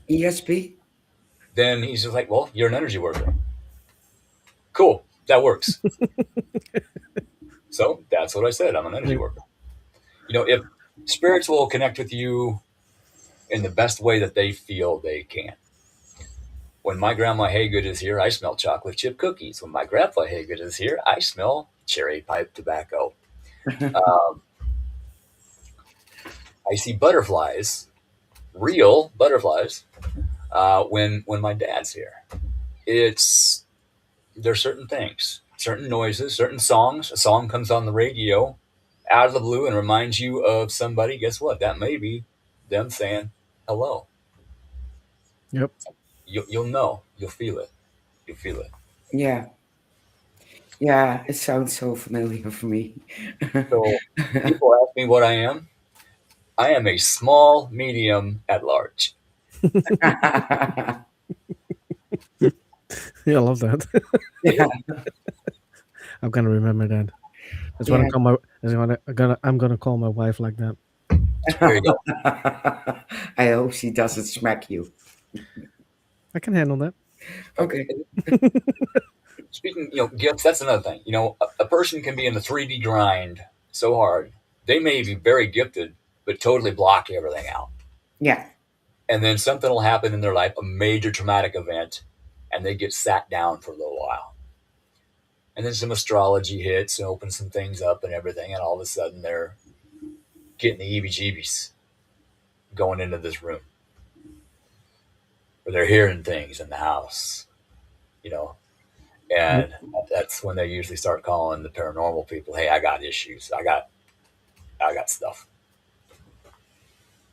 ESP? Then he's just like, well, you're an energy worker. Cool, that works. So that's what I said. I'm an energy worker. If spirits will connect with you in the best way that they feel they can. When my grandma Haygood is here, I smell chocolate chip cookies. When my grandpa Haygood is here, I smell cherry pipe tobacco. I see butterflies, real butterflies, when my dad's here. There's certain things, certain noises, certain songs. A song comes on the radio out of the blue and reminds you of somebody. Guess what? That may be them saying hello. Yep. You'll know. You'll feel it. You'll feel it. Yeah. Yeah, it sounds so familiar for me. So people ask me what I am. I am a small medium at large. Yeah, I love that. Yeah. I'm gonna remember that. That's what Yeah. I'm gonna call my wife like that. There you go. I hope she doesn't smack you. I can handle that. Okay. Speaking, gifts. That's another thing. A person can be in the 3D grind so hard, they may be very gifted, but totally block everything out. Yeah. And then something will happen in their life, a major traumatic event, and they get sat down for a little while. And then some astrology hits and opens some things up and everything, and all of a sudden they're getting the heebie-jeebies going into this room, or they're hearing things in the house, you know. And that's when they usually start calling the paranormal people. Hey, I got issues. I got stuff.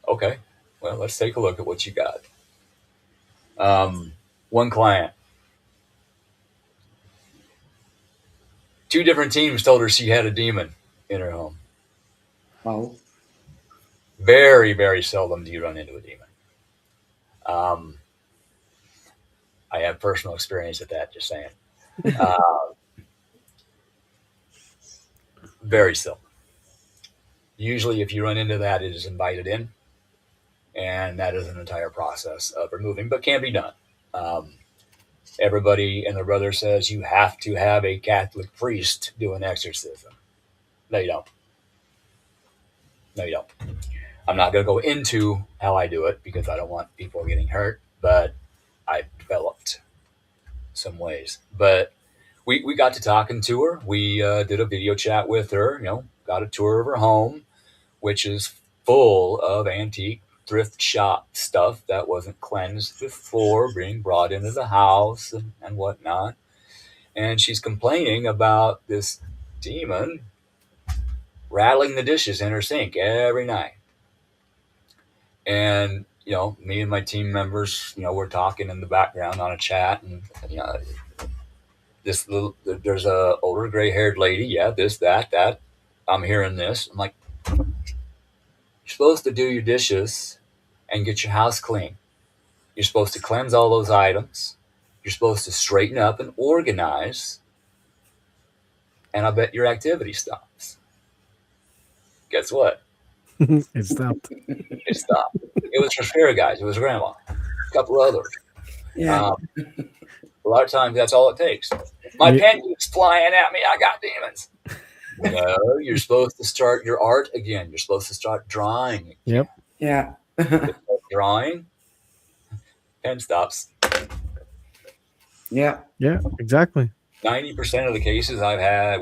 Okay, well, let's take a look at what you got. One client, 2 different teams told her she had a demon in her home. Oh. Very, very seldom do you run into a demon. I have personal experience with that, just saying. Very seldom. Usually, if you run into that, it is invited in, and that is an entire process of removing, but can be done. Everybody and their brother says you have to have a Catholic priest do an exorcism. No, you don't. No, you don't. I'm not going to go into how I do it because I don't want people getting hurt, but I've developed some ways. But we got to talking to her. We did a video chat with her, got a tour of her home, which is full of antique thrift shop stuff that wasn't cleansed before being brought into the house and whatnot. And she's complaining about this demon rattling the dishes in her sink every night. And, me and my team members, we're talking in the background on a chat, and, there's a older gray haired lady. Yeah, this, that. I'm hearing this. I'm like, you're supposed to do your dishes and get your house clean. You're supposed to cleanse all those items. You're supposed to straighten up and organize. And I bet your activity stops. Guess what? It stopped. It stopped. It was her spirit guys. It was grandma. A couple others. Yeah. A lot of times that's all it takes. My pen keeps flying at me. I got demons. No, you're supposed to start your art again. You're supposed to start drawing again. Yep. Yeah. Drawing, pen stops. Yeah. Yeah, exactly. 90% of the cases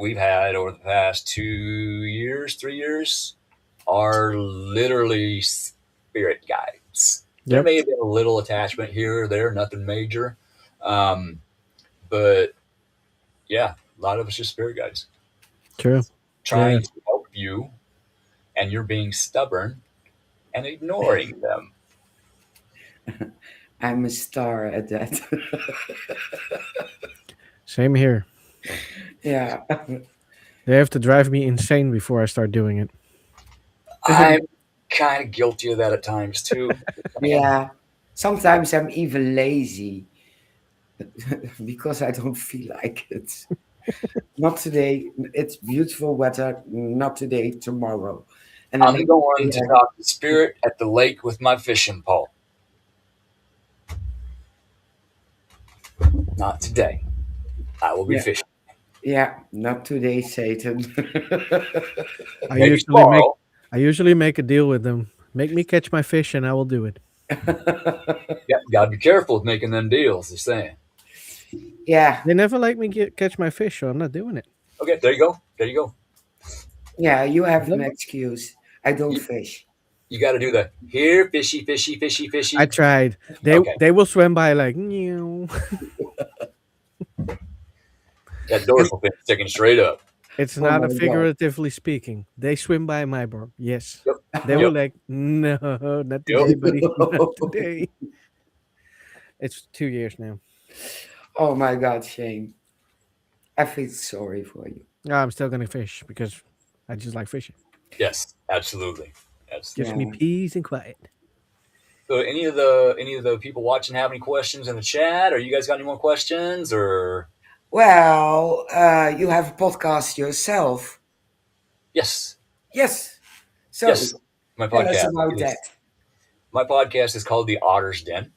we've had over the past 2 years, 3 years, are literally spirit guides. There Yep. may have been a little attachment here or there, nothing major. But yeah, a lot of it's just spirit guides True. trying to help you, and you're being stubborn and ignoring them. I'm a star at that. Same here. Yeah. They have to drive me insane before I start doing it. I'm kind of guilty of that at times too. Yeah. Sometimes I'm even lazy because I don't feel like it. Not today. It's beautiful weather. Not today, tomorrow. And I'm going to talk to spirit at the lake with my fishing pole. Not today. I will be Yeah. fishing. Yeah, not today, Satan. Maybe tomorrow. I usually make a deal with them. Make me catch my fish and I will do it. Yeah, gotta be careful with making them deals. Just saying. Yeah. They never let me catch my fish, so I'm not doing it. Okay, there you go. There you go. Yeah, you have an excuse. I don't fish. You got to do the here, fishy, fishy, fishy, fishy. I tried. They will swim by like, meow. That dorsal fin sticking straight up. It's Oh not my a God. figuratively speaking. They swim by my board. Yes. Yep. They were like, no, not today, buddy. Not today. It's 2 years now. Oh my God, Shane. I feel sorry for you. No, I'm still gonna fish because I just like fishing. Yes, absolutely. Gives me Yeah. peace and quiet. So, any of the people watching have any questions in the chat? Or you guys got any more questions? Or Well, you have a podcast yourself. Yes, Yes. So yes. My tell us podcast about that. is my podcast is called the Otters Den.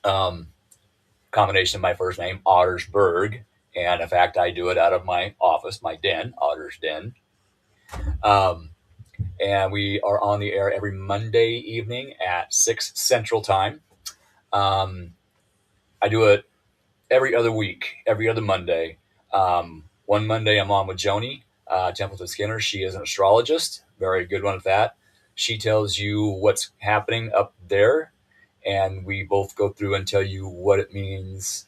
Um, Combination of my first name, Ottersberg, and in fact, I do it out of my office, my den, Otters Den. Um, and we are on the air every Monday evening at 6 Central Time. Um, I do it every other week, every other Monday. One Monday I'm on with Joni Templeton Skinner. She is an astrologist, very good one at that. She tells you what's happening up there, and we both go through and tell you what it means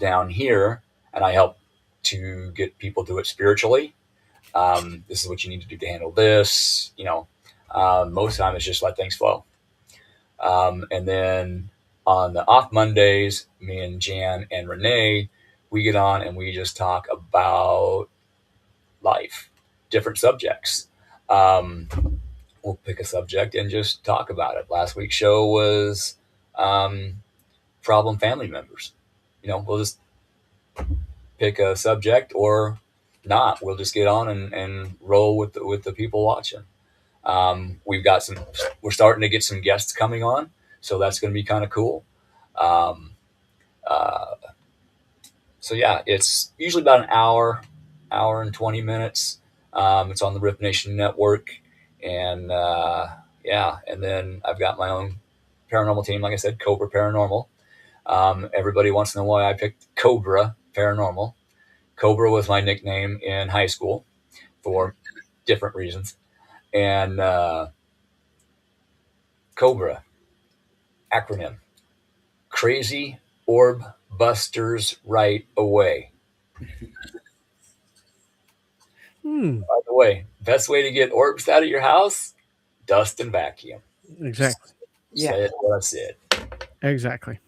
down here, and I help to get people to it spiritually. This is what you need to do to handle this. Most of the time it's just let things flow. And then on the off Mondays, me and Jan and Renee, we get on and we just talk about life, different subjects. Um, we'll pick a subject and just talk about it. Last week's show was um, problem family members. We'll just pick a subject or not. We'll just get on and roll with the people watching. We've got some. We're starting to get some guests coming on, so that's going to be kind of cool. Um, uh, so yeah, it's usually about an hour and 20 minutes. It's on the Rip Nation Network, and yeah, and then I've got my own paranormal team. Like I said, Cobra Paranormal. Everybody wants to know why I picked Cobra Paranormal. Cobra was my nickname in high school for different reasons, and Cobra acronym: Crazy Orb Busters Right Away. Hmm. By the way, best way to get orbs out of your house: dust and vacuum. Exactly. Yeah. Said what I said. Exactly.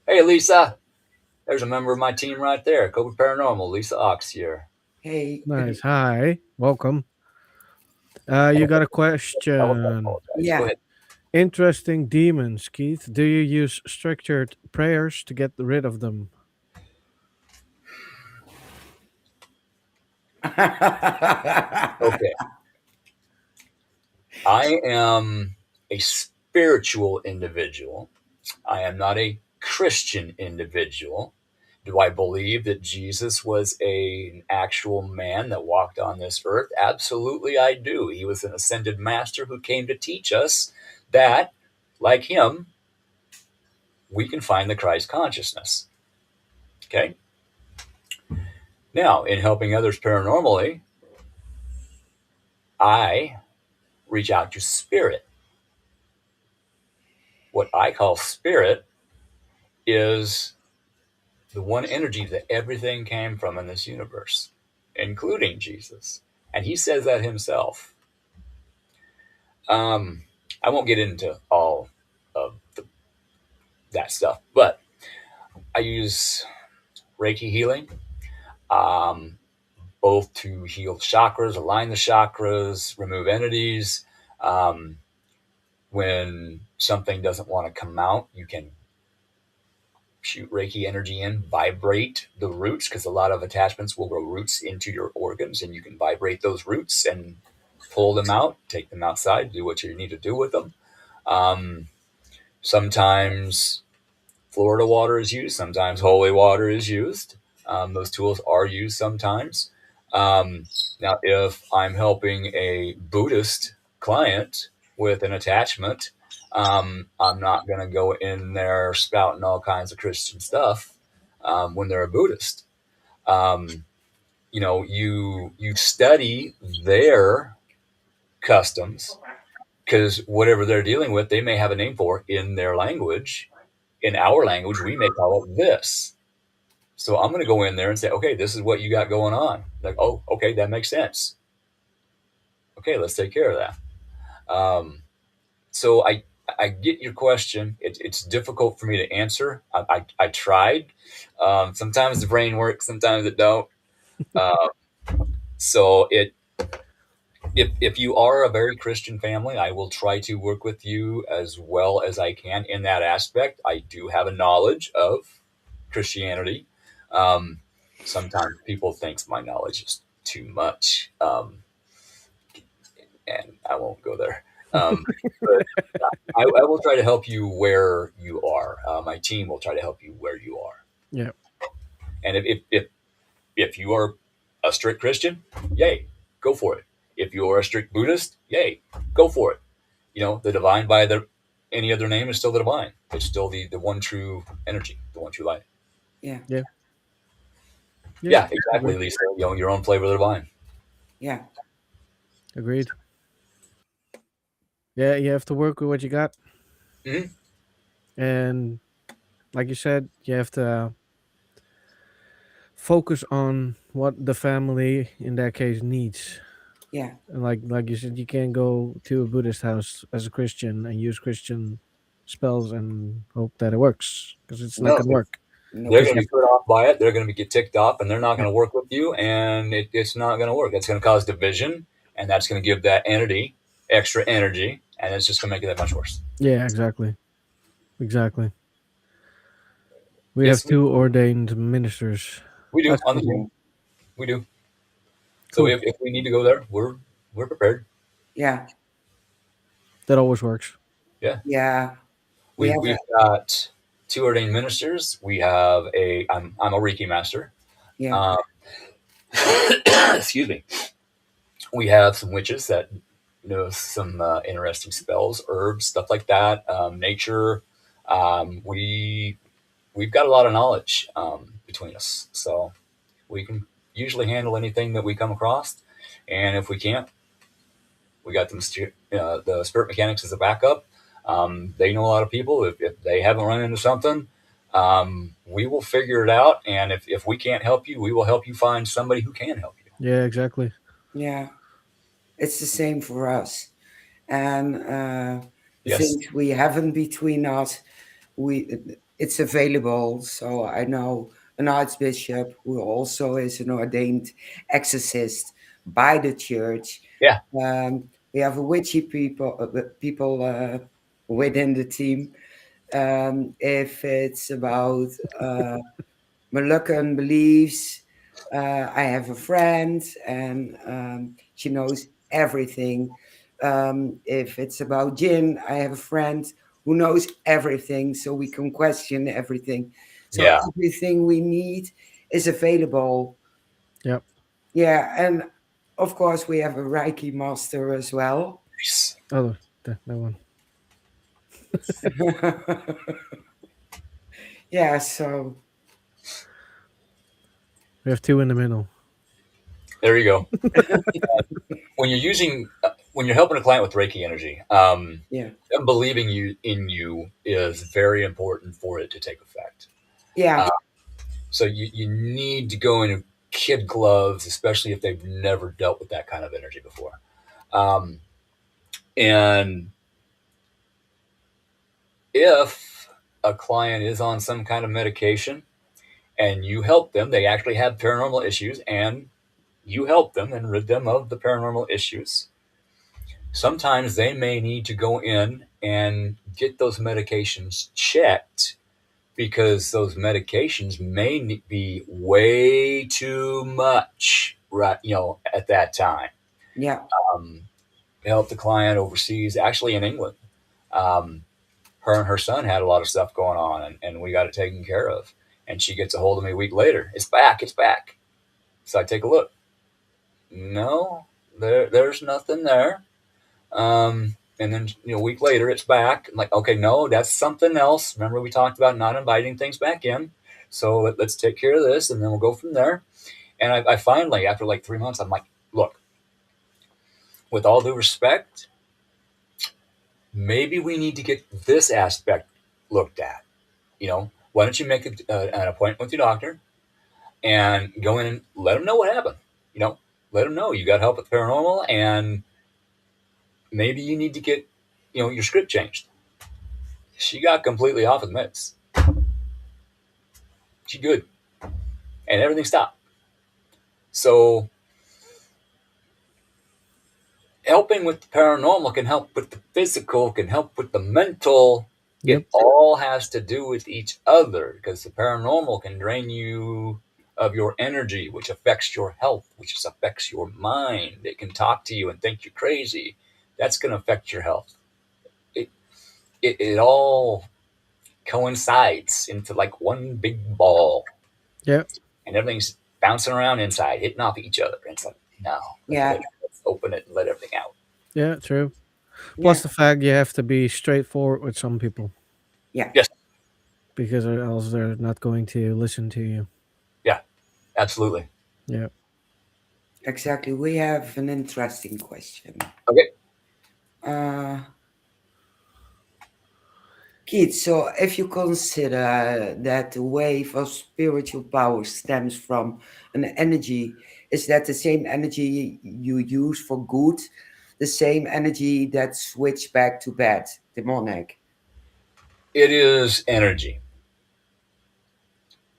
Hey, Lisa. There's a member of my team right there. Cobra Paranormal, Lisa Ox here. Hey. Nice. Hi. Welcome. You got a question. Go Yeah. ahead. Interesting demons, Keith. Do you use structured prayers to get rid of them? Okay. I am a spiritual individual. I am not a Christian individual. Do I believe that Jesus was an actual man that walked on this earth? Absolutely, I do. He was an ascended master who came to teach us that, like him, we can find the Christ consciousness. Okay? Now, in helping others paranormally, I reach out to spirit. What I call spirit is the one energy that everything came from in this universe, including Jesus. And he says that himself. Um, I won't get into all of that stuff, but I use Reiki healing, um, both to heal chakras, align the chakras, remove entities. Um, when something doesn't want to come out, you can shoot Reiki energy in, vibrate the roots, because a lot of attachments will grow roots into your organs, and you can vibrate those roots and pull them out, take them outside, do what you need to do with them. Um, Sometimes Florida water is used, sometimes holy water is used. Those tools are used sometimes. Um, Now, if I'm helping a Buddhist client with an attachment, I'm not going to go in there spouting all kinds of Christian stuff when they're a Buddhist. Um, you study their customs, because whatever they're dealing with, they may have a name for in their language. In our language, we may call it this. So I'm going to go in there and say, okay, this is what you got going on. Like, oh, okay, that makes sense. Okay, let's take care of that. So I get your question. It's difficult for me to answer. I tried. Sometimes the brain works, sometimes it don't. Uh, so if you are a very Christian family, I will try to work with you as well as I can in that aspect. I do have a knowledge of Christianity. Um, Sometimes people think my knowledge is too much. And I won't go there. But I will try to help you where you are. My team will try to help you where you are. Yeah. And if you are a strict Christian, yay, go for it. If you are a strict Buddhist, yay, go for it. The divine by any other name is still the divine. It's still the one true energy, the one true light. Yeah. Yeah. Yeah, exactly, Agreed. Lisa. Your own flavor of the divine. Yeah. Agreed. Yeah, you have to work with what you got, Mhm. and like you said, you have to focus on what the family in that case needs. Yeah. And like you said, you can't go to a Buddhist house as a Christian and use Christian spells and hope that it works, because it's not No, gonna work. No. they're Because going to be put off by it. They're going to get ticked off, and they're not going to work with you, and it's not going to work. It's going to cause division, and that's going to give that entity extra energy, and it's just going to make it that much worse. yeah, exactly. We have Yes, two ordained ministers. we do That's on the cool. team. We do. So Cool. if we need to go there, we're prepared. Yeah. That always works. Yeah, Yeah. We have we've got two ordained ministers. We have I'm a Reiki master. yeah. Um, excuse me. We have some witches that know some interesting spells, herbs, stuff like that. Nature. We've got a lot of knowledge between us, so we can usually handle anything that we come across. And if we can't, we got the Spirit Mechanix as a backup. They know a lot of people. If they haven't run into something, we will figure it out. And if we can't help you, we will help you find somebody who can help you. Yeah, exactly. Yeah. It's the same for us. And the Yes. things we have in between us, it's available. So I know an archbishop who also is an ordained exorcist by the church. Yeah. We have a witchy people within the team. If it's about Moluccan beliefs, I have a friend, and she knows everything. If it's about jinn, I have a friend who knows everything, so we can question everything. So Yeah. everything we need is available. Yep. Yeah, and of course we have a Reiki master as well. Nice. Oh, that one. Yeah, so We have two in the middle. There you go. When you're helping a client with Reiki energy, yeah, them believing in you is very important for it to take effect. yeah, So you need to go in kid gloves, especially if they've never dealt with that kind of energy before. And if a client is on some kind of medication and you help them, they actually have paranormal issues, and you help them and rid them of the paranormal issues. Sometimes they may need to go in and get those medications checked, because those medications may be way too much, right? At that time. yeah, Helped the client overseas, actually in England. Her and her son had a lot of stuff going on, and we got it taken care of. And she gets a hold of me a week later. It's back. So I take a look. No, there's nothing there. And then a week later, it's back. I'm like, okay, no, that's something else. Remember, we talked about not inviting things back in. So let's take care of this, and then we'll go from there. And I finally, after like 3 months, I'm like, look, with all due respect, maybe we need to get this aspect looked at. Why don't you make an appointment with your doctor and go in and let them know what happened? Let them know you got help with paranormal, and maybe you need to get, your script changed. She got completely off of the meds. She good. And everything stopped. So helping with the paranormal can help with the physical, can help with the mental. Yep. It all has to do with each other, because the paranormal can drain you of your energy, which affects your health, which affects your mind. It can talk to you and think you're crazy. That's going to affect your health. It, it all coincides into like one big ball, Yeah. and everything's bouncing around inside, hitting off each other. And it's like, no, Yeah. let's open it and let everything out. Yeah. True. Yeah. Plus the fact you have to be straightforward with some people Yeah. Yes, because or else they're not going to listen to you. yeah, absolutely. Yeah. Exactly. We have an interesting question. Okay. Uh, Keith, so if you consider that the wave of spiritual power stems from an energy, is that the same energy you use for good, the same energy that switch back to bad, demonic? It is energy.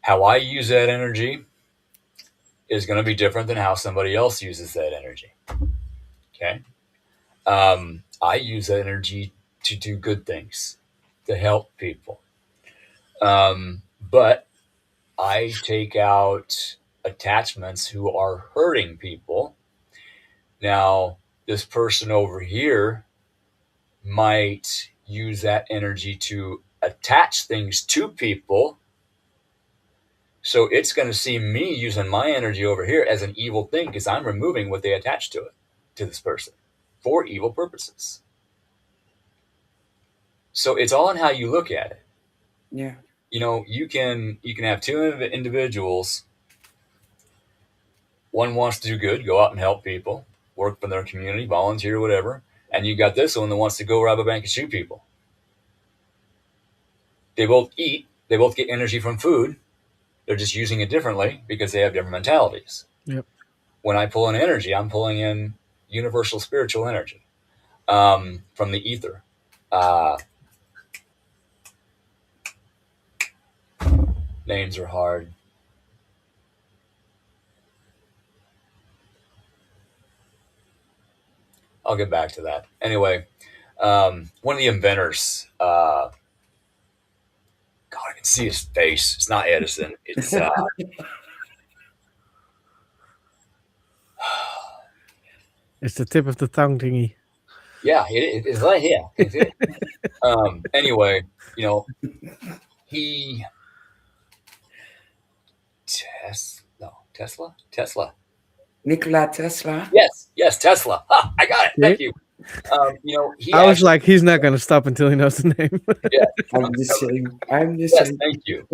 How I use that energy is going to be different than how somebody else uses that energy. Okay. I use that energy to do good things, to help people. But I take out attachments who are hurting people. Now, this person over here might use that energy to attach things to people. So it's going to see me using my energy over here as an evil thing because I'm removing what they attach to it, to this person, for evil purposes. So it's all in how you look at it. Yeah. You know, you can have two individuals. One wants to do good, go out and help people, work for their community, volunteer, whatever. And you got this one that wants to go rob a bank and shoot people. They both eat. They both get energy from food. They're just using it differently because they have different mentalities. Yep. When I pull in energy, I'm pulling in universal spiritual energy from the ether. Names are hard. I'll get back to that. Anyway, one of the inventors, God, I can see his face. It's not Edison. It's It's the tip of the tongue thingy. yeah, it's right here. Can you see it? Anyway, you know, he Tesla. Nikola Tesla? Yes, Tesla. Ha, I got it. Thank you. You know, he I was actually, like, he's not going to stop until he knows the name. yeah, I'm the same. I'm the yes, same. thank you.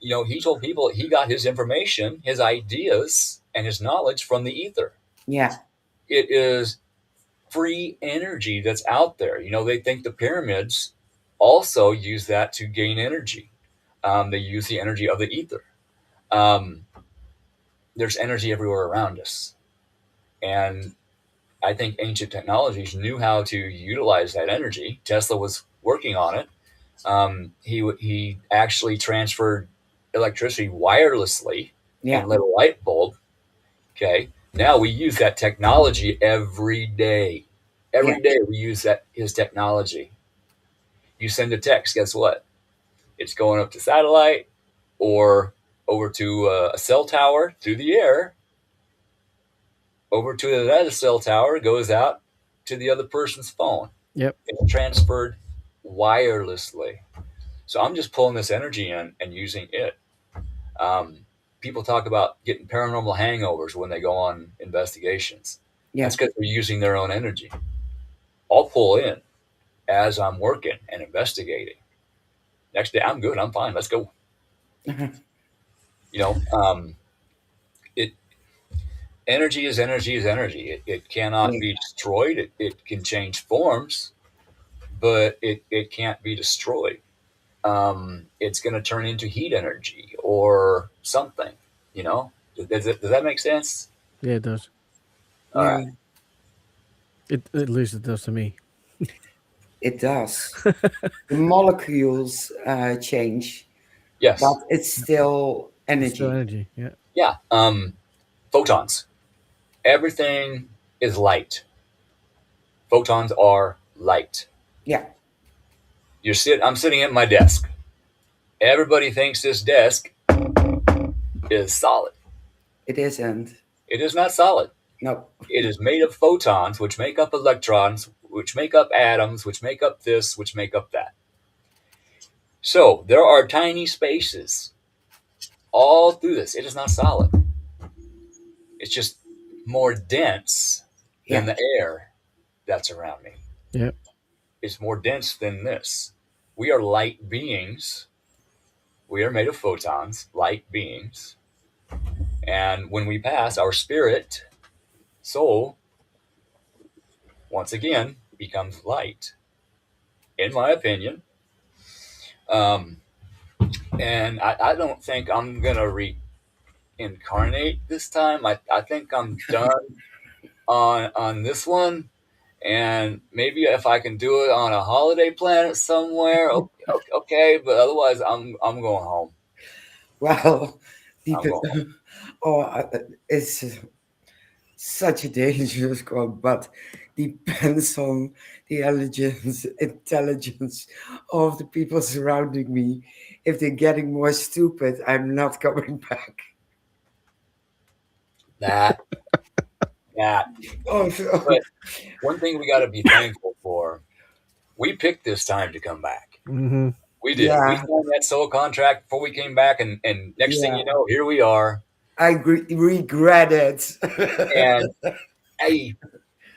You know, he told people he got his information, his ideas, and his knowledge from the ether. Yeah. It is free energy that's out there. You know, they think the pyramids also use that to gain energy. They use the energy of the ether. There's energy everywhere around us. And I think ancient technologies knew how to utilize that energy. Tesla was working on it. He actually transferred electricity wirelessly and lit a light bulb. Okay. Now we use that technology every day. Every day we use his technology. You send a text, guess what? It's going up to satellite or over to a cell tower through the air. Over to another cell tower, goes out to the other person's phone. Yep. It's transferred wirelessly. So I'm just pulling this energy in and using it. People talk about getting paranormal hangovers when they go on investigations. That's because they're using their own energy. I'll pull in as I'm working and investigating. Next day, I'm good. I'm fine. Let's go. You know, energy is energy is energy. It cannot be destroyed. It can change forms, but it can't be destroyed. It's going to turn into heat energy or something. You know, does that make sense? Yeah, it does. All right. At least it does to me. It does. The molecules change, Yes. but it's still energy. It's still energy. Yeah. Yeah. Photons. Everything is light. Photons are light. Yeah. I'm sitting at my desk. Everybody thinks this desk is solid. It isn't. It is not solid. No. It is made of photons, which make up electrons, which make up atoms, which make up this, which make up that. So there are tiny spaces all through this. It is not solid. It's just more dense than Yeah. the air that's around me. Yep. It's more dense than this. We are light beings. We are made of photons, light beings. And when we pass, our spirit, soul, once again, becomes light, in my opinion. Um, and I don't think I'm going to reincarnate this time. I think I'm done on this one. And maybe if I can do it on a holiday planet somewhere, okay. But otherwise, I'm going home. Well, I'm going home. it's such a dangerous quote, but depends on the intelligence of the people surrounding me. If they're getting more stupid, I'm not coming back. That. Oh, so, But one thing we got to be thankful for, we picked this time to come back. Mm-hmm. We did. We yeah, signed that soul contract before we came back, and next thing yeah. you know, here we are. I regret it. And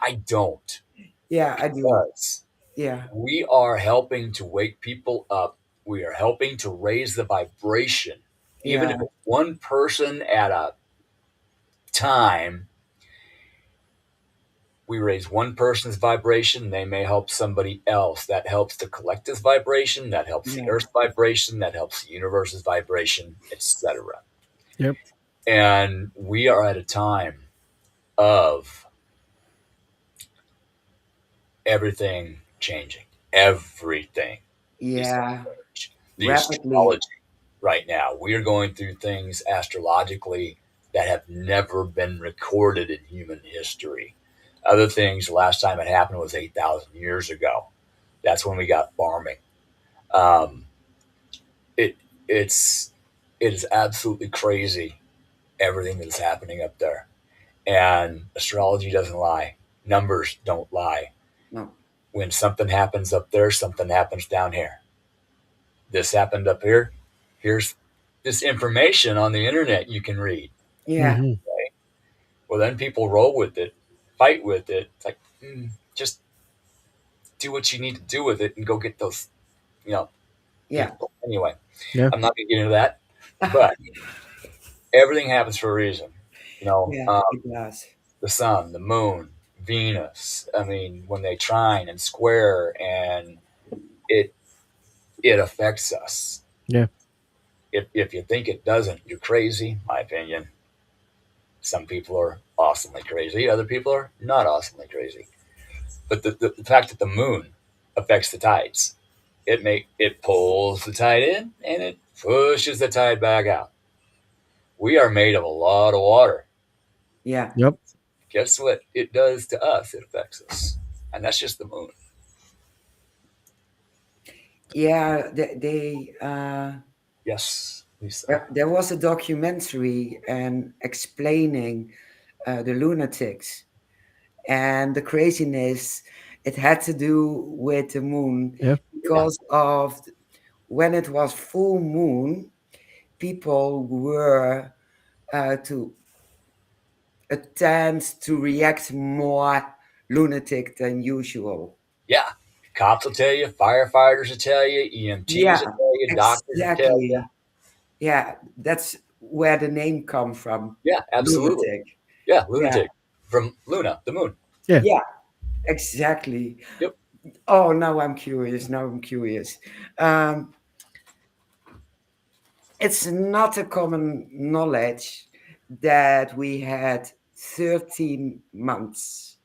I don't, Yeah, I do. because Yeah, we are helping to wake people up. We are helping to raise the vibration, even if yeah, it's one person at a time. We raise one person's vibration, they may help somebody else. That helps the collective's vibration, that helps the yeah, Earth's vibration, that helps the universe's vibration, etc. Yep. And we are at a time of everything changing. Everything is going yeah. to change. The Rapidly. astrology right now, we are going through things astrologically that have never been recorded in human history. Other things, the last time it happened was 8,000 years ago. That's when we got farming. Um, it it's it is absolutely crazy, everything that's happening up there. And astrology doesn't lie. Numbers don't lie. No. When something happens up there, something happens down here. This happened up here. Here's this information on the internet you can read. Yeah, Mm-hmm. Okay? Well, then people roll with it, fight with it. It's like, just do what you need to do with it and go get those, you know, yeah, people. Anyway, Yeah. I'm not going to get into that, but everything happens for a reason. yeah. It does. The sun, the moon, Venus. I mean, when they trine and square, and it it affects us. Yeah. If you think it doesn't, you're crazy. My opinion. Some people are awesomely crazy. Other people are not awesomely crazy. But the fact that the moon affects the tides, it pulls the tide in and it pushes the tide back out. We are made of a lot of water. Yeah, Yep. Guess what it does to us? It affects us, and that's just the moon. yeah. Yes, Lisa. There was a documentary and explaining the lunatics and the craziness. It had to do with the moon Yeah. because of when it was full moon, people were to tend to react more lunatic than usual. Yeah, cops will tell you, firefighters will tell you, EMTs Yeah, will tell you, doctors will tell you. exactly. Yeah, that's where the name come from. Yeah, absolutely. Lunatic. Yeah, Yeah, lunatic from Luna, the moon. Yeah. yeah, exactly. Yep. Oh, now I'm curious. Now I'm curious. Um, it's not a common knowledge that we had 13 months,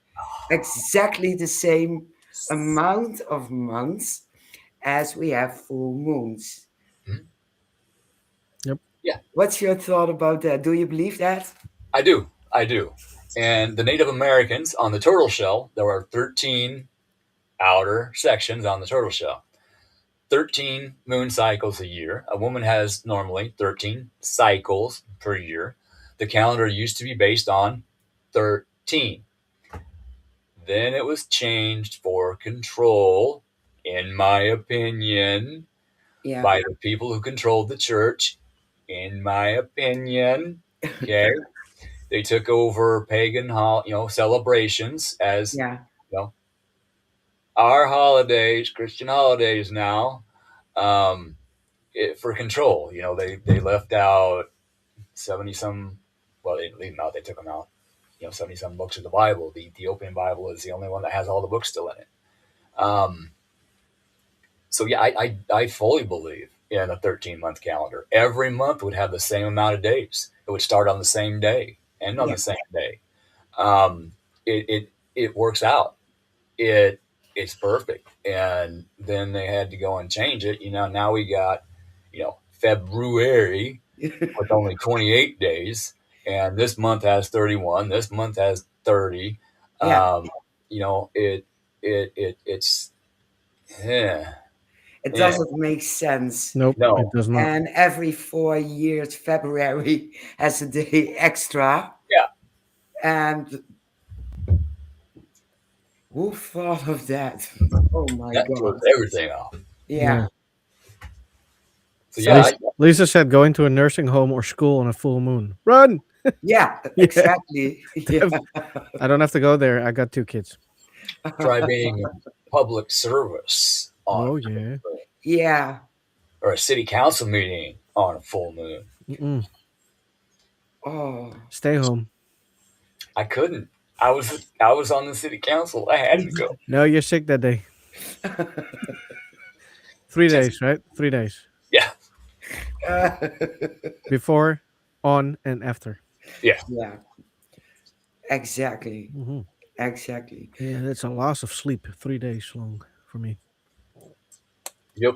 exactly the same amount of months as we have full moons. Mhm. Yep. Yeah, What's your thought about that? Do you believe that? I do. I do. And the Native Americans on the turtle shell, there are 13 outer sections on the turtle shell. 13 moon cycles a year. A woman has normally 13 cycles per year. The calendar used to be based on 13. Then it was changed for control, in my opinion, Yeah. by the people who controlled the church, in my opinion. Okay. They took over pagan celebrations as, Yeah. you know, our holidays, Christian holidays now, um, for control. They left out 70 some, well, they didn't leave them out, they took them out. 70 some books of the Bible. The Ethiopian Bible is the only one that has all the books still in it. Um, so yeah, I fully believe in a 13-month calendar. Every month would have the same amount of days. It would start on the same day, end on Yeah. the same day. Um, it works out. It's perfect. And then they had to go and change it. Now we got, February with only 28 days, and this month has 31. This month has 30. Yeah. It's yeah, It yeah, doesn't make sense. Nope, it no, does not. And every 4 years, February has a day extra. yeah, And who thought of that? Oh my that God. throws everything off. Yeah. So So, yeah, Lisa said going to a nursing home or school on a full moon. Run! yeah, Yeah. exactly. Yeah. I don't have to go there. I got 2 kids. try being in public service on Oh a full yeah. moon, Yeah. or a city council meeting on a full moon. Mm-mm. Oh. Stay home. I couldn't. I was on the city council. I had to go. No, you're sick that day. 3 Just days, right? 3 days yeah, before, on, and after. yeah. Yeah, exactly. Hmm. Exactly. Yeah, that's a loss of sleep. 3 days long for me. Yep.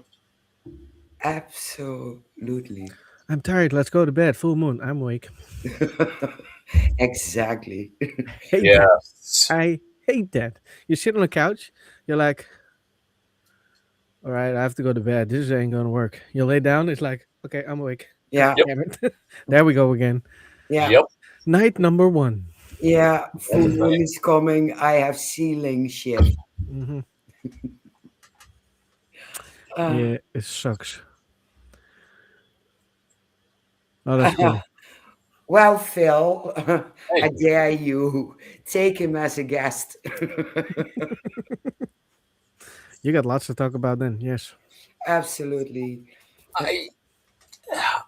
Absolutely. I'm tired. Let's go to bed. Full moon. I'm awake. Exactly. Hate Yeah. that. I hate that. You sit on the couch. You're like, all right, I have to go to bed. This ain't gonna work. You lay down. It's like, okay, I'm awake. God Yeah. Yep. damn it. There we go again. Yeah. Yep. Night number 1. Yeah. Full That's moon right. is coming. I have ceiling shift. Hmm. Uh, Yeah, it sucks. Oh, that's cool. well, Phil, I Hey, dare you take him as a guest. You got lots to talk about then. Yes. Absolutely. I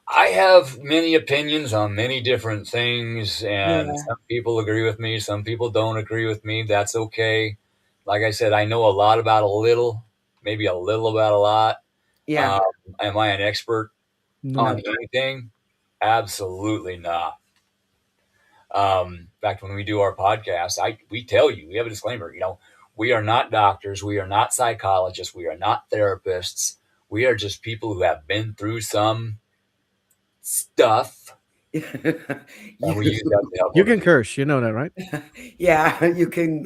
I have many opinions on many different things, and Yeah. some people agree with me, some people don't agree with me. That's okay. Like I said, I know a lot about a little, maybe a little about a lot. Yeah. Um, am I an expert No. on anything? Absolutely not. In fact, when we do our podcast, we tell you, we have a disclaimer. We are not doctors, we are not psychologists, we are not therapists. We are just people who have been through some stuff, and we use that to help You other can people. curse. You know that, right? Yeah, you can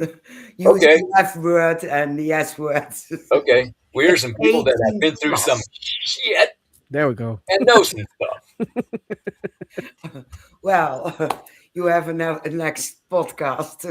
use Okay, the F word and the S word. okay. We are some people that have 18 been through some plus. shit There we go. and know some stuff. Well, you have a next podcast.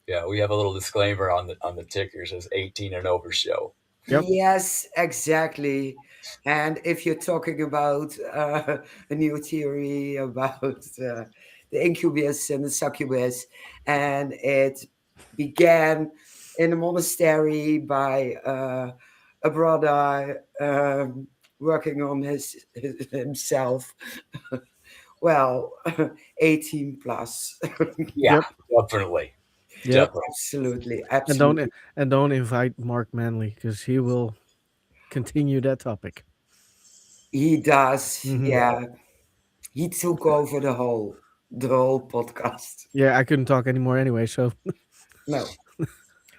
Yeah, we have a little disclaimer on the ticker. It says 18 and over show. Yep. Yes, exactly. And if you're talking about a new theory about the incubus and the succubus, and it began in a monastery by a brother working on himself. Well, 18 plus. Yeah, Yep. definitely, Yep. definitely. Absolutely, And don't absolutely. and don't invite Mark Manley because he will continue that topic. He does, Hmm. yeah. He took over the whole podcast. Yeah, I couldn't talk anymore anyway, so No,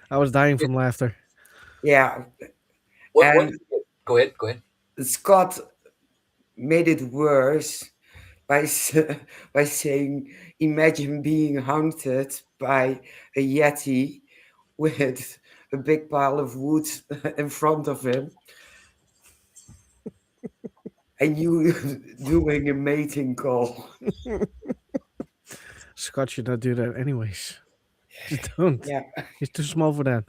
I was dying from laughter. yeah. What? And Go ahead. Go ahead. Scott made it worse by by saying, "Imagine being haunted by a yeti with a big pile of wood in front of him, and you doing a mating call. Scott should not do that anyways. Just don't. Yeah. He's too small for that.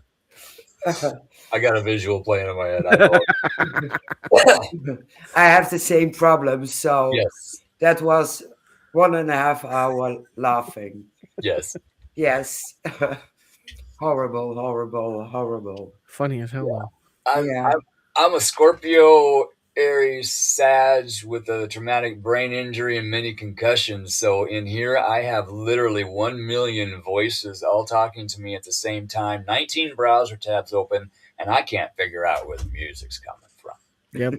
I got a visual playing in my head. I know. I have the same problem, so Yes. that was 1.5 hour laughing. Yes. Yes. Horrible, horrible, horrible. Funny as hell though. I'm, Yeah. I'm, I'm a Scorpio Aries Sag with a traumatic brain injury and many concussions. So in here, I have literally 1 million voices all talking to me at the same time, 19 browser tabs open, and I can't figure out where the music's coming from. Yep.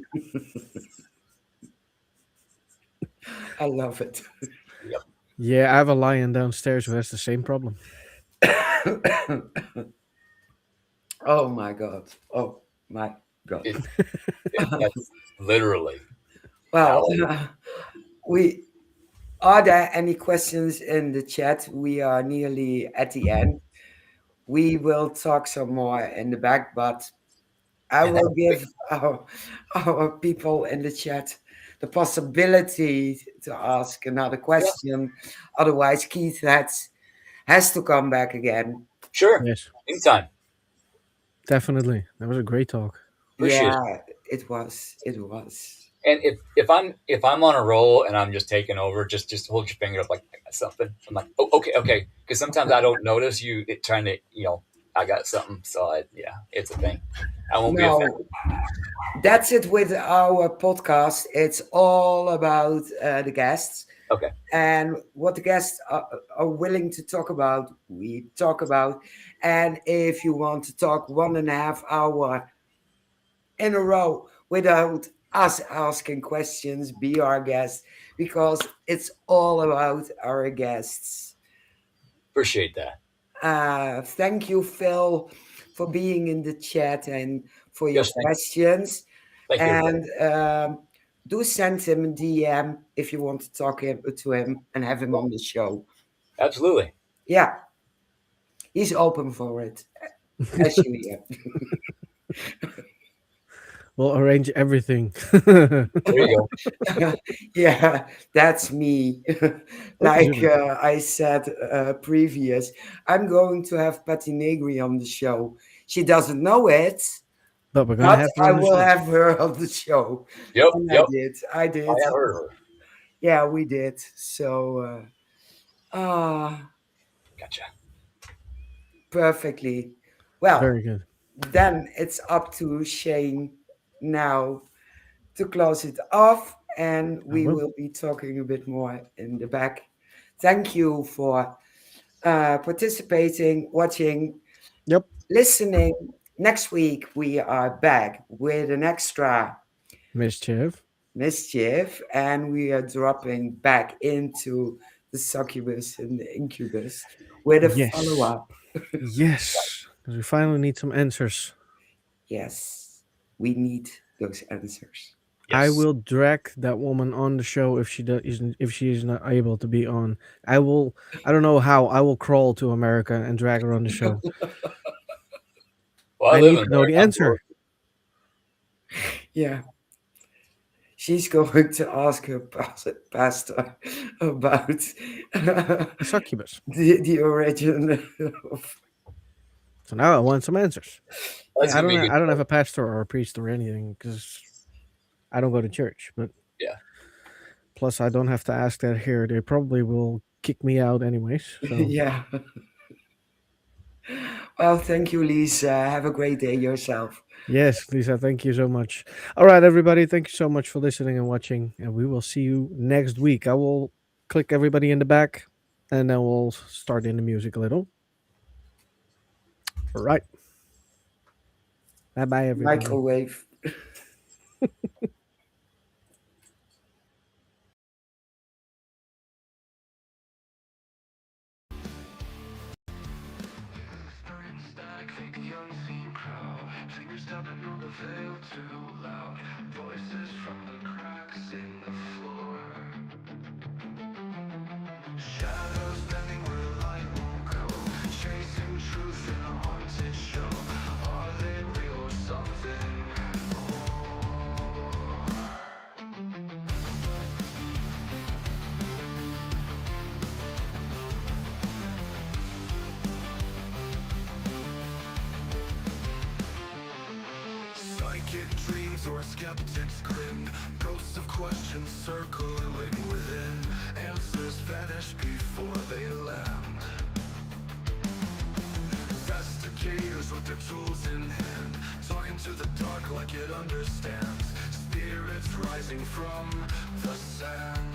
I love it. Yep. Yeah, I have a lion downstairs who has the same problem. Oh my God. Oh my God. That's literally. Well, Hallelujah. we are there any questions in the chat? We are nearly at the end. We will talk some more in the back, but I And that- will give our people in the chat the possibility to ask another question. Otherwise, Keith has to come back again. Sure. Yes, Anytime. definitely. That was a great talk. Appreciate it. Yeah, it was. It was. And if I'm on a roll and I'm just taking over, just hold your finger up like I got something. I'm like, oh, okay. Because sometimes I don't notice you trying to, I got something. So it's a thing. I won't be offended. No, that's it with our podcast. It's all about the guests. Okay. And what the guests are willing to talk about, we talk about. And if you want to talk 1.5 hour in a row without us asking questions, be our guest, because it's all about our guests. Appreciate that. Thank you, Phil, for being in the chat and for your Yes, thank you. questions. Thank you. everybody. And do send him a DM if you want to talk to him and have him on the show. Absolutely. Yeah, he's open for it, as you hear. We'll arrange everything. There you go. Yeah, that's me. Like I said previous, I'm going to have Patty Negri on the show. She doesn't know it, But we're gonna but have her I on the will show. have her on the show. Yep. And Yep. I did. I have heard of her. Yeah, we did. So, Gotcha. perfectly. Well, Very good. then it's up to Shane now to close it off, and we will. will be talking a bit more in the back. Thank you for participating, watching, Yep. listening. Next week, we are back with an extra Mischief. and we are dropping back into the succubus and the incubus with a Yes. follow-up. Yes. Because we finally need some answers. Yes, we need those answers. I Yes. will drag that woman on the show if she isn't if she is not able to be on. I don't know how. I will crawl to America and drag her on the show. Well, I live need in to know the America. answer. Yeah. She's going to ask her pastor about The succubus. the origin of. So now I want some answers. That's I gonna be don't. good. I don't have a pastor or a priest or anything because I don't go to church. But Yeah. plus, I don't have to ask that here. They probably will kick me out anyways. So Yeah. Well, thank you, Lisa. Have a great day yourself. yes, Lisa, thank you so much. All right, everybody, thank you so much for listening and watching, and we will see you next week. I will click everybody in the back, and then we'll start in the music a little. All right. Bye bye, everybody. Microwave. Stack, fake the unseen crowd. Fingers tapping on the veil too loud. Voices from the cracks in the floor. Shadows bending where light won't go. Chasing truth in a haunted psychic dreams or a skeptic's grin. Ghosts of questions circling within. Answers vanish before they land. Investigators with their tools in hand, talking to the dark like it understands. Spirits rising from the sand.